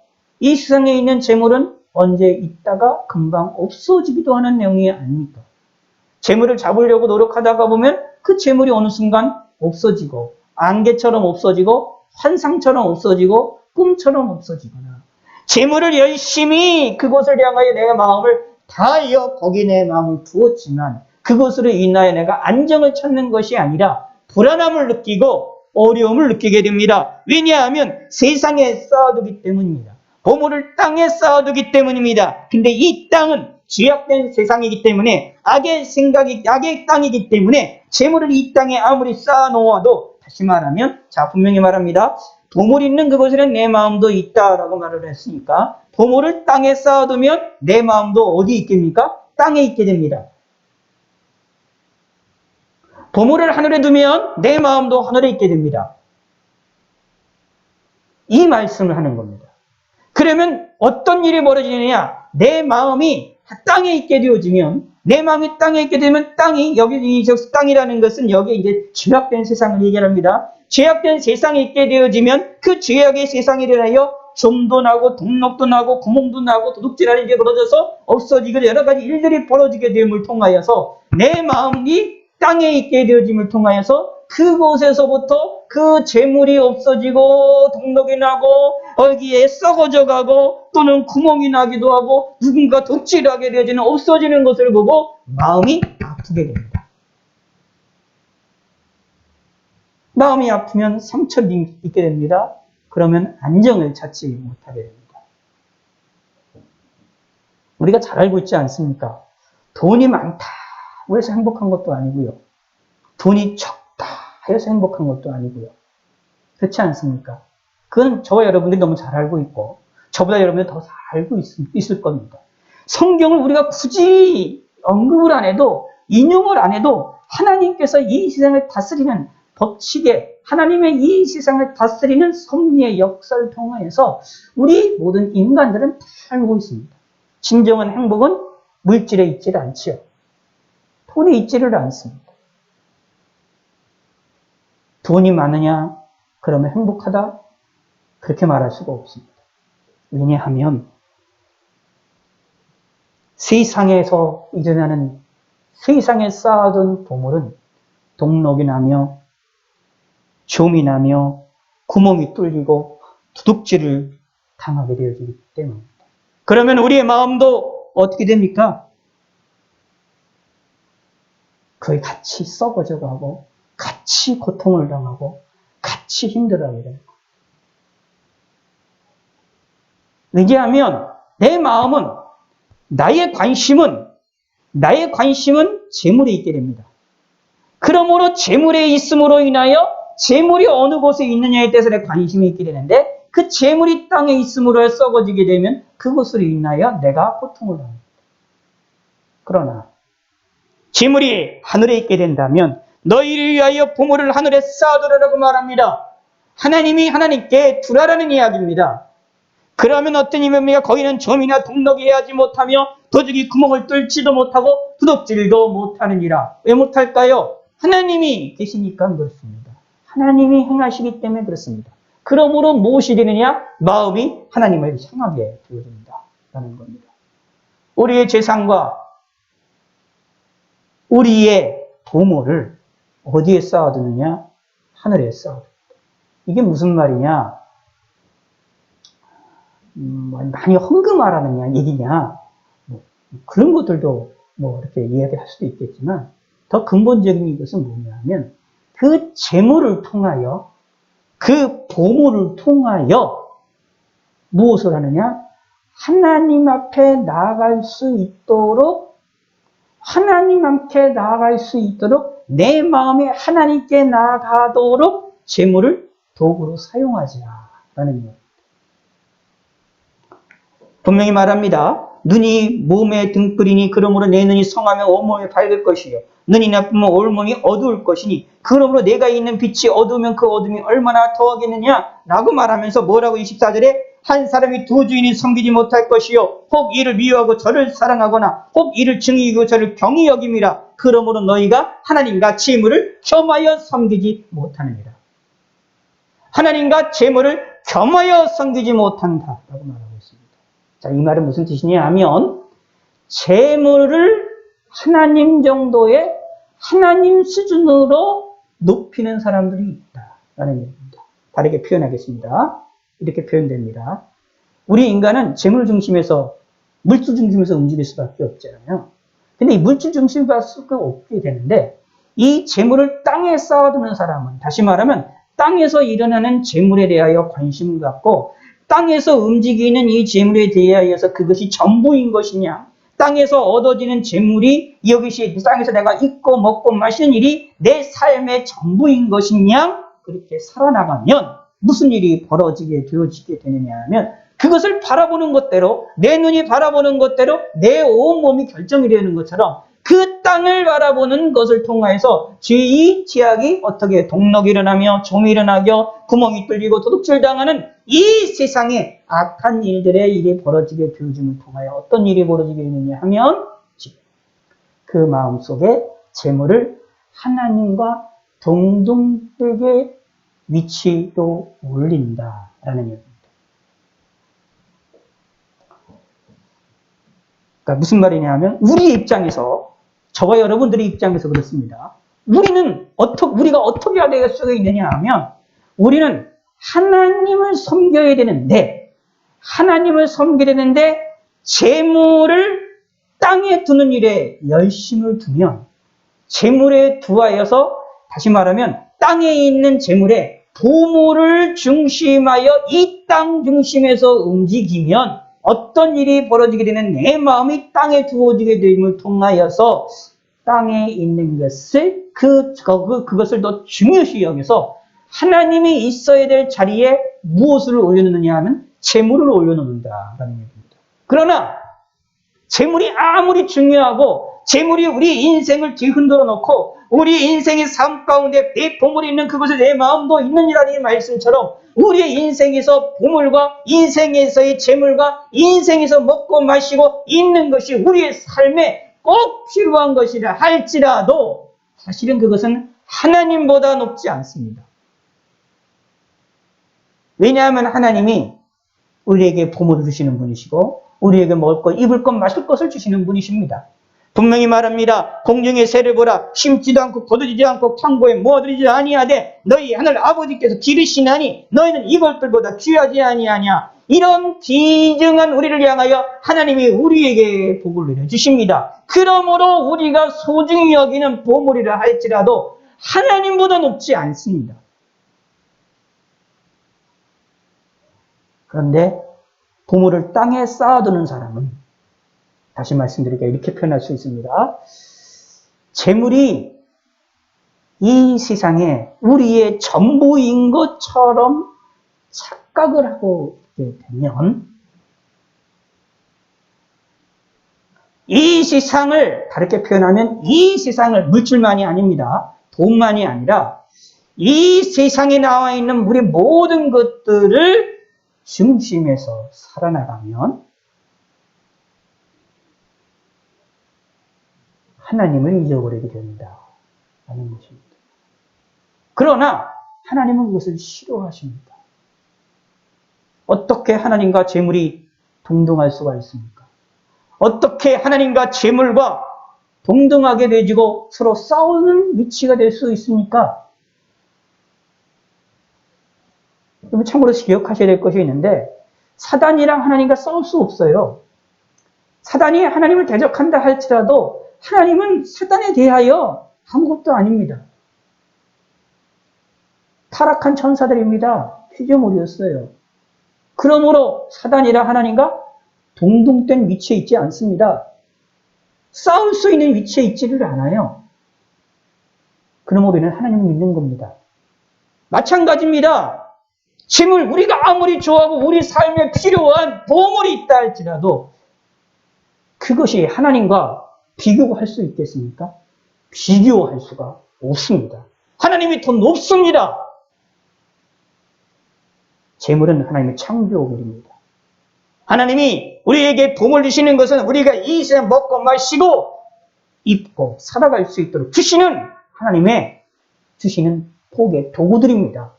이 세상에 있는 재물은 언제 있다가 금방 없어지기도 하는 내용이 아닙니까? 재물을 잡으려고 노력하다가 보면 그 재물이 어느 순간 없어지고 안개처럼 없어지고 환상처럼 없어지고 꿈처럼 없어지거나 재물을 열심히 그곳을 향하여 내가 마음을 다하여 거기에 내 마음을 두었지만 그것으로 인하여 내가 안정을 찾는 것이 아니라 불안함을 느끼고 어려움을 느끼게 됩니다. 왜냐하면 세상에 쌓아두기 때문입니다. 보물을 땅에 쌓아두기 때문입니다. 근데 이 땅은 죄악된 세상이기 때문에 악의 땅이기 때문에 재물을 이 땅에 아무리 쌓아놓아도 다시 말하면 분명히 말합니다. 보물 있는 그곳에는 내 마음도 있다라고 말을 했으니까 보물을 땅에 쌓아두면 내 마음도 어디 있겠습니까? 땅에 있게 됩니다. 보물을 하늘에 두면 내 마음도 하늘에 있게 됩니다. 이 말씀을 하는 겁니다. 그러면 어떤 일이 벌어지느냐? 내 마음이 땅에 있게 되어지면 내 마음이 땅에 있게 되면 땅이 여기 이 땅이라는 것은 여기 이제 죄악된 세상을 얘기합니다. 죄악된 세상이 있게 되어지면 그 죄악의 세상에 대하여 좀도 나고 동록도 나고 구멍도 나고 도둑질하는 일이 벌어져서 없어지고 여러 가지 일들이 벌어지게 됨을 통하여서 내 마음이 땅에 있게 되어짐을 통하여서 그곳에서부터 그 재물이 없어지고 동록이 나고 여기에 썩어져 가고 또는 구멍이 나기도 하고 누군가 덕질하게 되어지는 없어지는 것을 보고 마음이 아프게 됩니다. 마음이 아프면 상처를 입게 됩니다. 그러면 안정을 찾지 못하게 됩니다. 우리가 잘 알고 있지 않습니까? 돈이 많다고 해서 행복한 것도 아니고요. 돈이 적다 해서 행복한 것도 아니고요. 그렇지 않습니까? 그건 저와 여러분들이 너무 잘 알고 있고 저보다 여러분들이 더 잘 알고 있을 겁니다. 성경을 우리가 굳이 언급을 안 해도 인용을 안 해도 하나님께서 이 세상을 다스리는 법칙에 하나님의 이 세상을 다스리는 섭리의 역사를 통해서 우리 모든 인간들은 다 알고 있습니다. 진정한 행복은 물질에 있지를 않지요. 돈에 있지를 않습니다. 돈이 많으냐? 그러면 행복하다? 그렇게 말할 수가 없습니다. 왜냐하면 세상에서 일어나는 세상에 쌓아둔 보물은 동록이 나며 좀이 나며 구멍이 뚫리고 도둑질을 당하게 되어지기 때문입니다. 그러면 우리의 마음도 어떻게 됩니까? 거의 같이 썩어져 가고 같이 고통을 당하고 같이 힘들어하게 됩니다. 왜냐하면 내 마음은 나의 관심은 재물에 있게 됩니다. 그러므로 재물에 있음으로 인하여 재물이 어느 곳에 있느냐에 대해서 내 관심이 있게 되는데 그 재물이 땅에 있음으로 썩어지게 되면 그것으로 인하여 내가 고통을 당합니다. 그러나 재물이 하늘에 있게 된다면 너희를 위하여 보물을 하늘에 쌓아두라라고 말합니다. 하나님이 하나님께 두라라는 이야기입니다. 그러면 어떤 의미입니까? 거기는 점이나 동록이 해하지 못하며 도둑이 구멍을 뚫지도 못하고 도둑질도 못하느니라. 왜 못할까요? 하나님이 계시니까 그렇습니다. 하나님이 행하시기 때문에 그렇습니다. 그러므로 무엇이 되느냐? 마음이 하나님을 향하게 되어진다라는 겁니다. 우리의 재산과 우리의 보물을 어디에 쌓아두느냐? 하늘에 쌓아둡니다. 이게 무슨 말이냐? 많이 헌금하라는 얘기냐? 그런 것들도 이렇게 이야기할 수도 있겠지만 더 근본적인 것은 뭐냐면 그 재물을 통하여 그 보물을 통하여 무엇을 하느냐? 하나님 앞에 나아갈 수 있도록 내 마음에 하나님께 나아가도록 재물을 도구로 사용하자라는 얘기입니다. 분명히 말합니다. 눈이 몸의 등불이니 그러므로 내 눈이 성하면 온몸이 밝을 것이요 눈이 나쁘면 온몸이 어두울 것이니 그러므로 내가 있는 빛이 어두우면 그 어둠이 얼마나 더하겠느냐 라고 말하면서 뭐라고 24절에 한 사람이 두 주인이 섬기지 못할 것이요 혹 이를 미워하고 저를 사랑하거나 혹 이를 증오하고 저를 경히 여김이라 그러므로 너희가 하나님과 재물을 겸하여 섬기지 못하느니라. 하나님과 재물을 겸하여 섬기지 못한다 라고 말합니다. 자, 이 말은 무슨 뜻이냐 하면 재물을 하나님 정도의 하나님 수준으로 높이는 사람들이 있다라는 얘기입니다. 다르게 표현하겠습니다. 이렇게 표현됩니다. 우리 인간은 재물 중심에서 물질 중심에서 움직일 수밖에 없잖아요. 근데 이 물질 중심일 수가 없게 되는데 이 재물을 땅에 쌓아두는 사람은 다시 말하면 땅에서 일어나는 재물에 대하여 관심을 갖고 땅에서 움직이는 이 재물에 대하여서 그것이 전부인 것이냐 땅에서 얻어지는 재물이 이것이 땅에서 내가 입고 먹고 마시는 일이 내 삶의 전부인 것이냐 그렇게 살아나가면 무슨 일이 벌어지게 되어지게 되느냐 하면 그것을 바라보는 것대로 내 눈이 바라보는 것대로 내 온몸이 결정이 되는 것처럼 그 땅을 바라보는 것을 통해서 죄의 제약이 어떻게 동록이 일어나며 종이 일어나며 구멍이 뚫리고 도둑질 당하는 이 세상에 악한 일들의 일이 벌어지게 되어짐을 통하여 어떤 일이 벌어지게 되느냐 하면 그 마음속에 재물을 하나님과 동등되게 위치로 올린다라는 얘기입니다. 그러니까 무슨 말이냐 하면 우리의 입장에서 저와 여러분들의 입장에서 그렇습니다. 우리가 어떻게 해야 될 수가 있느냐 하면, 우리는 하나님을 섬겨야 되는데, 재물을 땅에 두는 일에 열심을 두면, 재물에 두하여서, 다시 말하면 땅에 있는 재물에 보물을 중심하여 이 땅 중심에서 움직이면 어떤 일이 벌어지게 되는, 내 마음이 땅에 두어지게 됨을 통하여서 땅에 있는 것을 그것을 더 중요시 여겨서 하나님이 있어야 될 자리에 무엇을 올려놓느냐 하면 재물을 올려놓는다라는 얘기입니다. 그러나 재물이 아무리 중요하고 재물이 우리 인생을 뒤흔들어 놓고 우리 인생의 삶 가운데 보물이 있는 그곳에 내 마음도 있느니라는 말씀처럼, 우리의 인생에서 보물과 인생에서의 재물과 인생에서 먹고 마시고 있는 것이 우리의 삶에 꼭 필요한 것이라 할지라도 사실은 그것은 하나님보다 높지 않습니다. 왜냐하면 하나님이 우리에게 보물을 주시는 분이시고 우리에게 먹을 것, 입을 것, 마실 것을 주시는 분이십니다. 분명히 말합니다. 공중의 새를 보라. 심지도 않고 거두지도 않고 창고에 모아두지 아니하되 너희 하늘 아버지께서 기르시나니 너희는 이것들보다 귀하지 아니하냐. 이런 비정한 우리를 향하여 하나님이 우리에게 복을 내려주십니다. 그러므로 우리가 소중히 여기는 보물이라 할지라도 하나님보다 높지 않습니다. 그런데 보물을 땅에 쌓아두는 사람은, 다시 말씀드리기에 이렇게 표현할 수 있습니다. 재물이 이 세상에 우리의 전부인 것처럼 착각을 하고 되면, 이 세상을, 다르게 표현하면 이 세상을, 물질만이 아닙니다. 돈만이 아니라 이 세상에 나와 있는 우리 모든 것들을 중심에서 살아나가면 하나님을 잊어버리게 된다 라는 것입니다. 그러나 하나님은 그것을 싫어하십니다. 어떻게 하나님과 재물이 동등할 수가 있습니까? 어떻게 하나님과 재물과 동등하게 되지고 서로 싸우는 위치가 될 수 있습니까? 참고로 기억하셔야 될 것이 있는데, 사단이랑 하나님과 싸울 수 없어요. 사단이 하나님을 대적한다 할지라도 하나님은 사단에 대하여 아무것도 아닙니다. 타락한 천사들입니다. 피조물이었어요. 그러므로 사단이랑 하나님과 동등된 위치에 있지 않습니다. 싸울 수 있는 위치에 있지를 않아요. 그러므로 우리는 하나님을 믿는 겁니다. 마찬가지입니다. 재물, 우리가 아무리 좋아하고 우리 삶에 필요한 보물이 있다 할지라도 그것이 하나님과 비교할 수 있겠습니까? 비교할 수가 없습니다. 하나님이 더 높습니다. 재물은 하나님의 창조물입니다. 하나님이 우리에게 보물 주시는 것은 우리가 이 세상 먹고 마시고 입고 살아갈 수 있도록 주시는, 하나님의 주시는 복의 도구들입니다.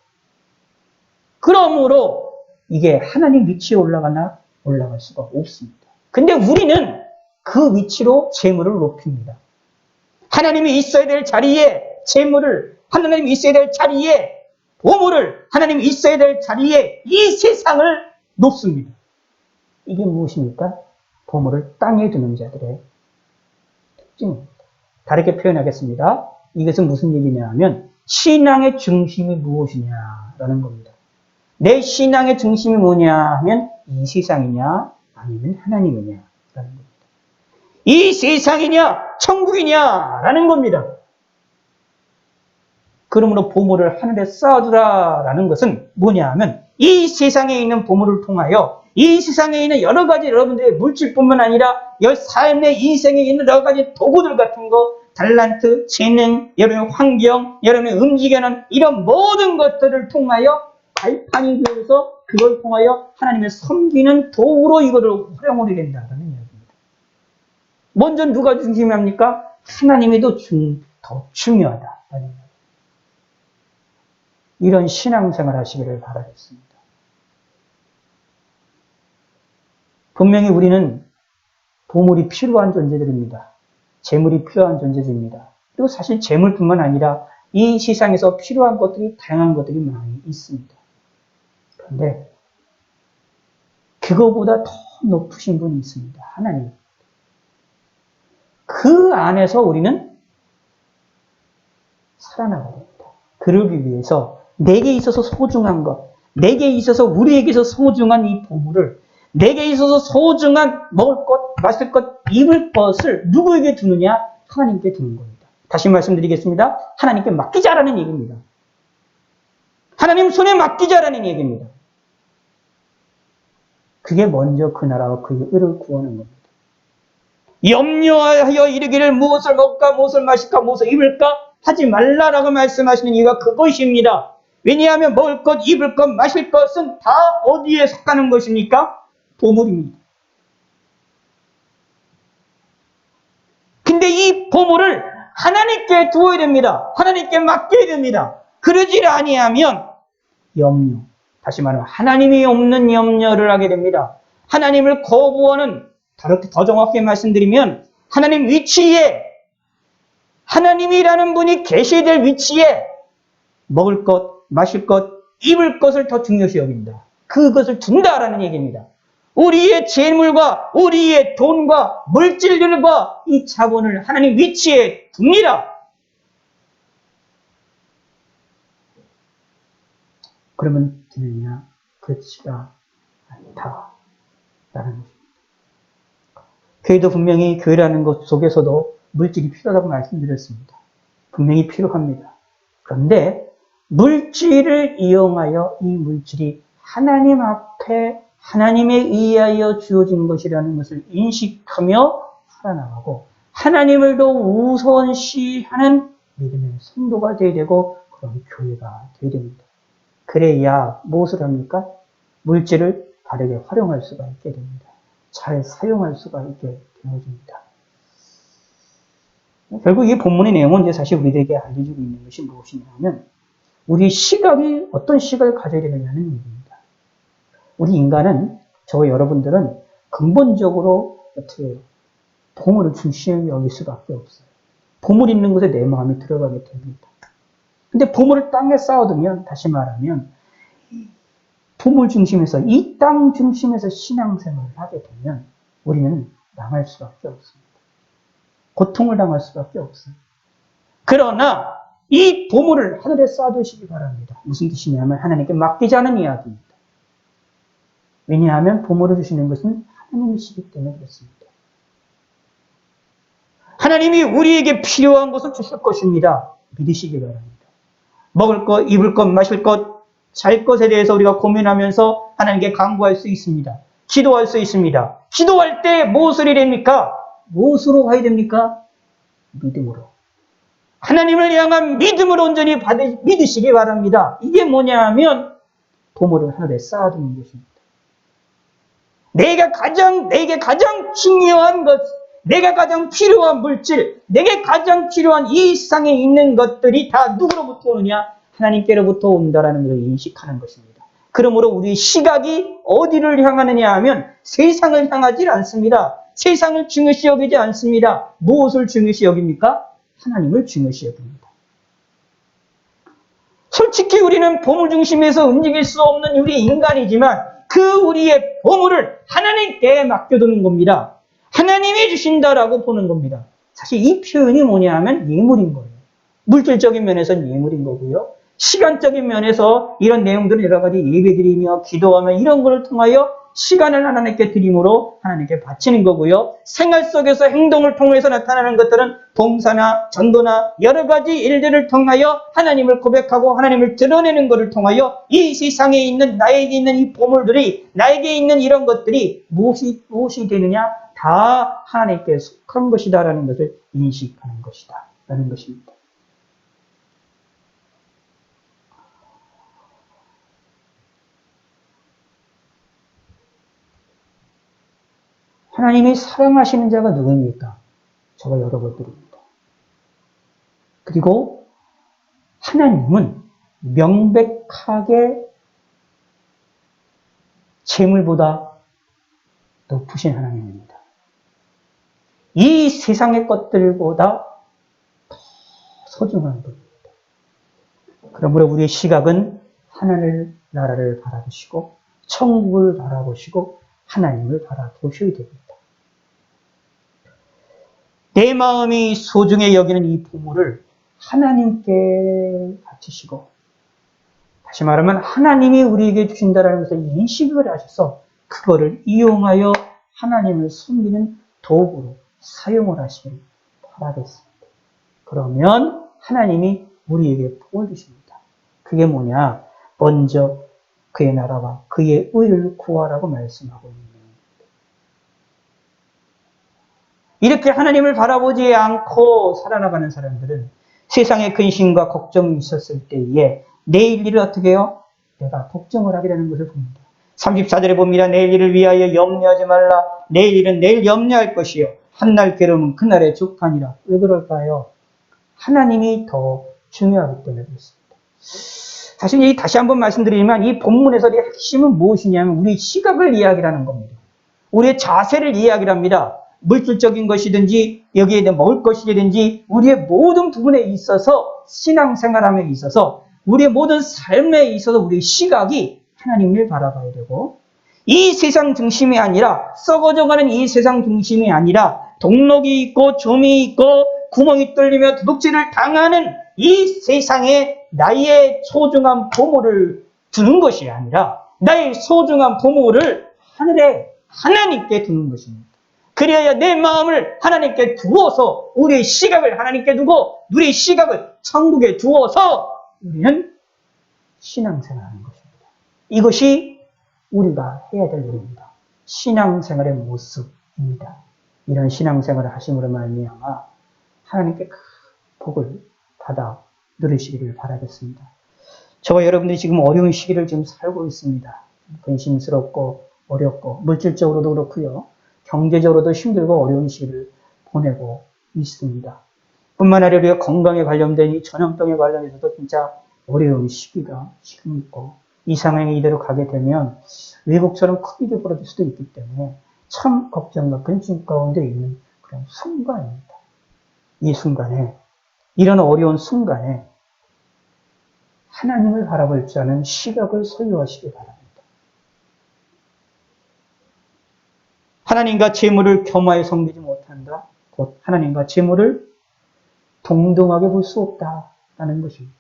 그러므로 이게 하나님 위치에 올라갈 수가 없습니다. 근데 우리는 그 위치로 재물을 높입니다. 하나님이 있어야 될 자리에 재물을, 하나님이 있어야 될 자리에 보물을, 하나님이 있어야 될 자리에 이 세상을 놓습니다. 이게 무엇입니까? 보물을 땅에 두는 자들의 특징입니다. 다르게 표현하겠습니다. 이것은 무슨 얘기냐 하면 신앙의 중심이 무엇이냐라는 겁니다. 내 신앙의 중심이 뭐냐 하면 이 세상이냐 아니면 하나님이냐라는 겁니다. 이 세상이냐 천국이냐라는 겁니다. 그러므로 보물을 하늘에 쌓아두라라는 것은 뭐냐 하면 이 세상에 있는 보물을 통하여 이 세상에 있는 여러 가지 여러분들의 물질뿐만 아니라 삶의 인생에 있는 여러 가지 도구들 같은 거, 달란트, 재능, 여러분의 환경, 여러분의 움직이는 이런 모든 것들을 통하여 발판이 되어서 그걸 통하여 하나님을 섬기는 도구로 이거를 활용하게 된다는 이야기입니다. 먼저 누가 중심합니까? 하나님이 더 중요하다. 이런 신앙생활 하시기를 바라겠습니다. 분명히 우리는 보물이 필요한 존재들입니다. 재물이 필요한 존재들입니다. 그리고 사실 재물뿐만 아니라 이 세상에서 필요한 것들이 다양한 것들이 많이 있습니다. 그런데 그거보다 더 높으신 분이 있습니다. 하나님. 그 안에서 우리는 살아나가야 됩니다. 그러기 위해서 내게 있어서 소중한 것, 내게 있어서 우리에게서 소중한 이 보물을, 내게 있어서 소중한 먹을 것, 마실 것, 입을 것을 누구에게 두느냐? 하나님께 두는 겁니다. 다시 말씀드리겠습니다. 하나님께 맡기자라는 얘기입니다. 하나님 손에 맡기자라는 얘기입니다. 그게 먼저 그 나라와 그의 의를 구하는 겁니다. 염려하여 이르기를 무엇을 먹을까, 무엇을 마실까, 무엇을 입을까 하지 말라라고 말씀하시는 이유가 그것입니다. 왜냐하면 먹을 것, 입을 것, 마실 것은 다 어디에 속하는 것입니까? 보물입니다. 근데 이 보물을 하나님께 두어야 됩니다. 하나님께 맡겨야 됩니다. 그러지 아니하면 염려, 다시 말하면 하나님이 없는 염려를 하게 됩니다. 하나님을 거부하는, 다르게 더 정확하게 말씀드리면 하나님 위치에, 하나님이라는 분이 계셔야 될 위치에 먹을 것, 마실 것, 입을 것을 더 중요시 여깁니다. 그것을 둔다라는 얘기입니다. 우리의 재물과 우리의 돈과 물질들과 이 자본을 하나님 위치에 둡니다. 그러면 되느냐? 그렇지가 않다라는 것입니다. 교회도 분명히 교회라는 것 속에서도 물질이 필요하다고 말씀드렸습니다. 분명히 필요합니다. 그런데 물질을 이용하여 이 물질이 하나님 앞에 하나님에 의하여 주어진 것이라는 것을 인식하며 살아나가고 하나님을 더 우선시하는 믿음의 성도가 되어야 되고 그런 교회가 되어야 됩니다. 그래야 무엇을 합니까? 물질을 바르게 활용할 수가 있게 됩니다. 잘 사용할 수가 있게 되어집니다. 결국 이 본문의 내용은 이제 사실 우리에게 알려주고 있는 것이 무엇이냐면 우리 시각이 어떤 시각을 가져야 되느냐는 얘기입니다. 우리 인간은, 저와 여러분들은 근본적으로 어떻게 해요? 보물을 중심에 여길 수밖에 없어요. 보물 있는 곳에 내 마음이 들어가게 됩니다. 근데 보물을 땅에 쌓아두면, 다시 말하면 보물 중심에서, 이 땅 중심에서 신앙생활을 하게 되면 우리는 망할 수밖에 없습니다. 고통을 당할 수밖에 없어요. 그러나 이 보물을 하늘에 쌓아두시기 바랍니다. 무슨 뜻이냐면 하나님께 맡기자는 이야기입니다. 왜냐하면 보물을 주시는 것은 하나님이시기 때문에 그렇습니다. 하나님이 우리에게 필요한 것을 주실 것입니다. 믿으시기 바랍니다. 먹을 것, 입을 것, 마실 것, 잘 것에 대해서 우리가 고민하면서 하나님께 간구할 수 있습니다. 기도할 수 있습니다. 기도할 때 무엇을 해야 됩니까? 무엇으로 가야 됩니까? 믿음으로. 하나님을 향한 믿음을 온전히 믿으시기 바랍니다. 이게 뭐냐 하면 보물을 하늘에 쌓아두는 것입니다. 내게 가장 중요한 것, 내가 가장 필요한 물질, 내게 가장 필요한 이 세상에 있는 것들이 다 누구로부터 오느냐? 하나님께로부터 온다라는 것을 인식하는 것입니다. 그러므로 우리 시각이 어디를 향하느냐 하면 세상을 향하지 않습니다. 세상을 중요시 여기지 않습니다. 무엇을 중요시 여깁니까? 하나님을 중요시 여깁니다. 솔직히 우리는 보물 중심에서 움직일 수 없는 우리 인간이지만 그 우리의 보물을 하나님께 맡겨두는 겁니다. 하나님이 주신다라고 보는 겁니다. 사실 이 표현이 뭐냐 하면 예물인 거예요. 물질적인 면에서는 예물인 거고요. 시간적인 면에서 이런 내용들을 여러 가지 예배드리며 기도하며 이런 것을 통하여 시간을 하나님께 드림으로 하나님께 바치는 거고요. 생활 속에서 행동을 통해서 나타나는 것들은 봉사나 전도나 여러 가지 일들을 통하여 하나님을 고백하고 하나님을 드러내는 것을 통하여 이 세상에 있는 나에게 있는 이 보물들이 나에게 있는 이런 것들이 무엇이 되느냐? 다 하나님께 속한 것이다라는 것을 인식하는 것이다 라는 것입니다. 하나님이 사랑하시는 자가 누구입니까? 저와 여러분들입니다. 그리고 하나님은 명백하게 재물보다 높으신 하나님입니다. 이 세상의 것들보다 더 소중한 분입니다. 그러므로 우리의 시각은 하나님 나라를 바라보시고 천국을 바라보시고 하나님을 바라보셔야 됩니다. 내 마음이 소중해 여기는 이 부모를 하나님께 바치시고, 다시 말하면 하나님이 우리에게 주신다는 것을 인식을 하셔서 그거를 이용하여 하나님을 섬기는 도구로 사용을 하시길 바라겠습니다. 그러면 하나님이 우리에게 복을 주십니다. 그게 뭐냐? 먼저 그의 나라와 그의 의를 구하라고 말씀하고 있는 거예요. 이렇게 하나님을 바라보지 않고 살아나가는 사람들은 세상에 근심과 걱정이 있었을 때에 내일 일을 어떻게 해요? 내가 걱정을 하게 되는 것을 봅니다. 34절에 봅니다. 내일 일을 위하여 염려하지 말라. 내일 일은 내일 염려할 것이요 한날 괴로움은 그날의 족하니라. 왜 그럴까요? 하나님이 더 중요하기 때문에 그렇습니다. 사실 다시 한번 말씀드리지만 이 본문에서의 핵심은 무엇이냐면 우리 시각을 이야기하는 겁니다. 우리의 자세를 이야기합니다. 물질적인 것이든지 여기에 먹을 것이든지 우리의 모든 부분에 있어서 신앙생활함에 있어서 우리의 모든 삶에 있어서 우리의 시각이 하나님을 바라봐야 되고 이 세상 중심이 아니라 썩어져가는 이 세상 중심이 아니라 동록이 있고 점이 있고 구멍이 뚫리며 도둑질을 당하는 이 세상에 나의 소중한 보물을 두는 것이 아니라 나의 소중한 보물을 하늘에 하나님께 두는 것입니다. 그래야 내 마음을 하나님께 두어서 우리의 시각을 하나님께 두고 우리의 시각을 천국에 두어서 우리는 신앙생활하는 것입니다. 이것이 우리가 해야 될 일입니다. 신앙생활의 모습입니다. 이런 신앙생활을 하심으로 말미암아 하나님께 큰 복을 받아 누리시기를 바라겠습니다. 저와 여러분들이 지금 어려운 시기를 지금 살고 있습니다. 근심스럽고 어렵고 물질적으로도 그렇고요. 경제적으로도 힘들고 어려운 시기를 보내고 있습니다. 뿐만 아니라 우리가 건강에 관련된 이 전염병에 관련해서도 진짜 어려운 시기가 지금 있고 이 상황이 이대로 가게 되면 외국처럼 큰 일이 벌어질 수도 있기 때문에 참 걱정과 근심 가운데 있는 그런 순간입니다. 이 순간에 이런 어려운 순간에 하나님을 바라볼 줄 아는 시각을 소유하시기 바랍니다. 하나님과 재물을 겸하여 섬기지 못한다. 곧 하나님과 재물을 동등하게 볼 수 없다라는 것입니다.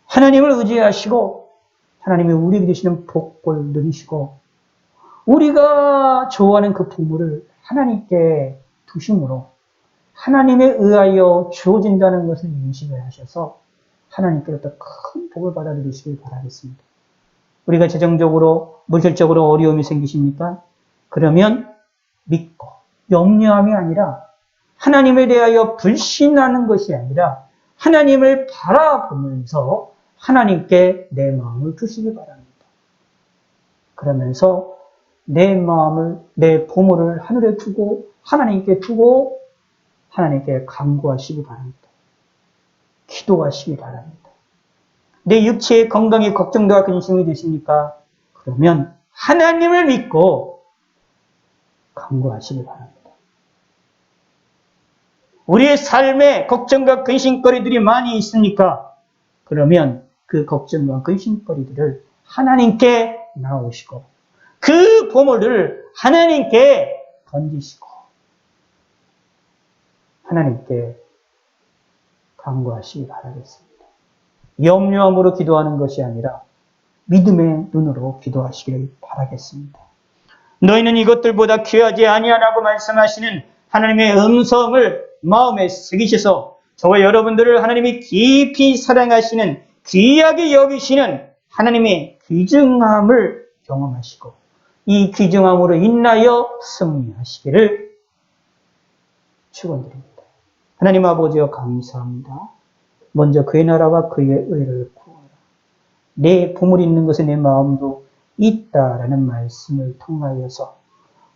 하나님을 의지하시고 하나님이 우리에게 주시는 복을 누리시고 우리가 좋아하는 그 부모를 하나님께 두심으로 하나님에 의하여 주어진다는 것을 인식을 하셔서 하나님께로부터 큰 복을 받아 누리시길 바라겠습니다. 우리가 재정적으로 물질적으로 어려움이 생기십니까? 그러면 믿고 염려함이 아니라 하나님에 대하여 불신하는 것이 아니라 하나님을 바라보면서 하나님께 내 마음을 두시기 바랍니다. 그러면서 내 마음을, 내 보물을 하늘에 두고 하나님께 두고 하나님께 간구하시기 바랍니다. 기도하시기 바랍니다. 내 육체의 건강에 걱정과 근심이 되십니까? 그러면 하나님을 믿고 간구하시기 바랍니다. 우리의 삶에 걱정과 근심거리들이 많이 있으니까 그러면 그 걱정과 근심거리들을 하나님께 나오시고 그 보물을 하나님께 던지시고 하나님께 간구하시기 바라겠습니다. 염려함으로 기도하는 것이 아니라 믿음의 눈으로 기도하시기를 바라겠습니다. 너희는 이것들보다 귀하지 아니하라고 말씀하시는 하나님의 음성을 마음에 새기셔서 저와 여러분들을 하나님이 깊이 사랑하시는 귀하게 여기시는 하나님의 귀중함을 경험하시고 이 귀중함으로 인하여 승리하시기를 축원드립니다. 하나님 아버지여 감사합니다. 먼저 그의 나라와 그의 의를 구하라. 내 보물이 있는 것에 내 마음도 있다라는 말씀을 통하여서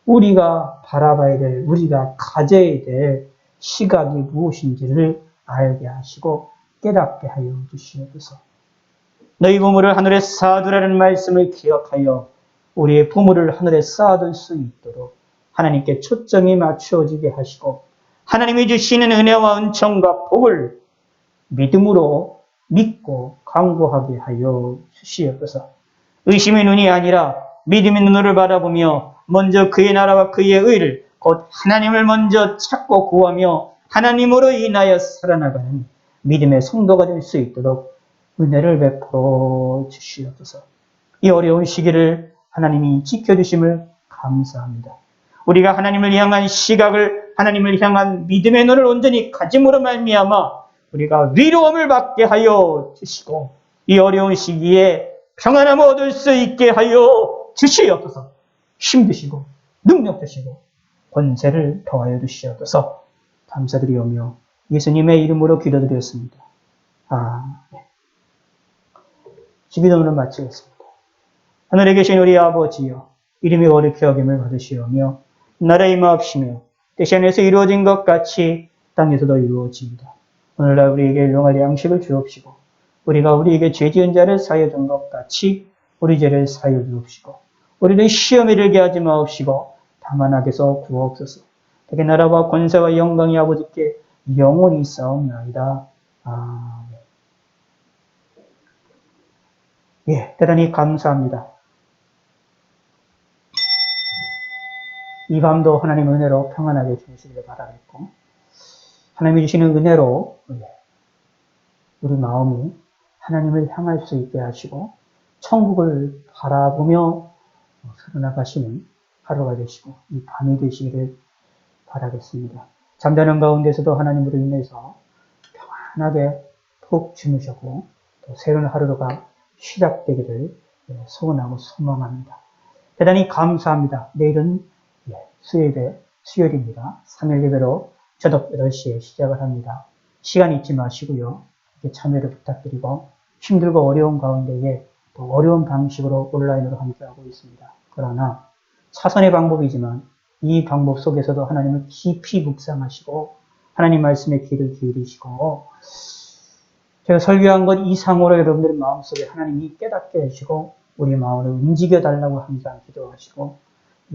우리가 바라봐야 될, 우리가 가져야 될 시각이 무엇인지를 알게 하시고 깨닫게 하여 주시옵소서. 너희 보물을 하늘에 쌓아두라는 말씀을 기억하여 우리의 보물을 하늘에 쌓아둘 수 있도록 하나님께 초점이 맞추어지게 하시고 하나님이 주시는 은혜와 은총과 복을 믿음으로 믿고 강구하게 하여 주시옵소서. 의심의 눈이 아니라 믿음의 눈으로 바라보며 먼저 그의 나라와 그의 의를 곧 하나님을 먼저 찾고 구하며 하나님으로 인하여 살아나가는 믿음의 성도가 될 수 있도록 은혜를 베풀어 주시옵소서. 이 어려운 시기를 하나님이 지켜주심을 감사합니다. 우리가 하나님을 향한 시각을 하나님을 향한 믿음의 눈을 온전히 가짐으로 말미암아 우리가 위로움을 받게 하여 주시고 이 어려운 시기에 평안함을 얻을 수 있게 하여 주시옵소서. 힘드시고 능력 주시고 권세를 더하여 주시옵소서. 감사드리오며 예수님의 이름으로 기도드렸습니다. 아멘. 기도를 마치겠습니다. 하늘에 계신 우리 아버지여, 이름이 거룩히 여김을 받으시오며 나라의 임하옵시며 뜻이 하늘에서 이루어진 것 같이 땅에서도 이루어집니다. 오늘날 우리에게 일용할 양식을 주옵시고 우리가 우리에게 죄 지은 자를 사하여 준 것 같이 우리 죄를 사하여 주옵시고 우리를 시험에 들게 하지 마옵시고 다만 악에서 구하옵소서. 대개 나라와 권세와 영광이 아버지께 영원히 있사옵나이다. 아멘. 예, 대단히 감사합니다. 이 밤도 하나님 은혜로 평안하게 주시기를 바라겠고 하나님이 주시는 은혜로 우리 마음이 하나님을 향할 수 있게 하시고 천국을 바라보며 살아나가시는 하루가 되시고 이 밤이 되시기를 바라겠습니다. 잠자는 가운데서도 하나님으로 인해서 편안하게 푹 주무셨고 또 새로운 하루가 시작되기를 소원하고 소망합니다. 대단히 감사합니다. 내일은 수요일입니다. 3일 예배로 저녁 8시에 시작을 합니다. 시간 잊지 마시고요. 참여를 부탁드리고 힘들고 어려운 가운데에 또 어려운 방식으로 온라인으로 함께하고 있습니다. 그러나 차선의 방법이지만 이 방법 속에서도 하나님을 깊이 묵상하시고 하나님 말씀에 귀를 기울이시고 제가 설교한 것 이상으로 여러분들의 마음속에 하나님이 깨닫게 해주시고 우리 마음을 움직여 달라고 항상 기도하시고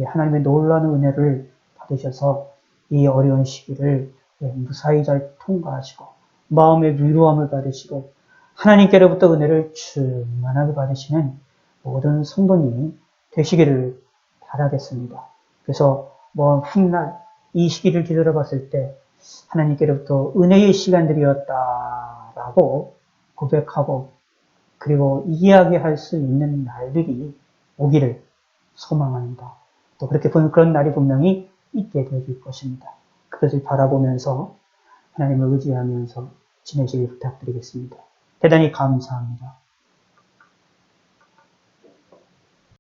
하나님의 놀라운 은혜를 받으셔서 이 어려운 시기를 무사히 잘 통과하시고 마음의 위로함을 받으시고 하나님께로부터 은혜를 충만하게 받으시는 모든 성도님이 되시기를 바라겠습니다. 그래서 훗날 이 시기를 뒤돌아봤을 때 하나님께로부터 은혜의 시간들이었다라고 고백하고 그리고 이야기할 수 있는 날들이 오기를 소망합니다. 또 그렇게 보는 그런 날이 분명히 있게 될 것입니다. 그것을 바라보면서 하나님을 의지하면서 지내시길 부탁드리겠습니다. 대단히 감사합니다.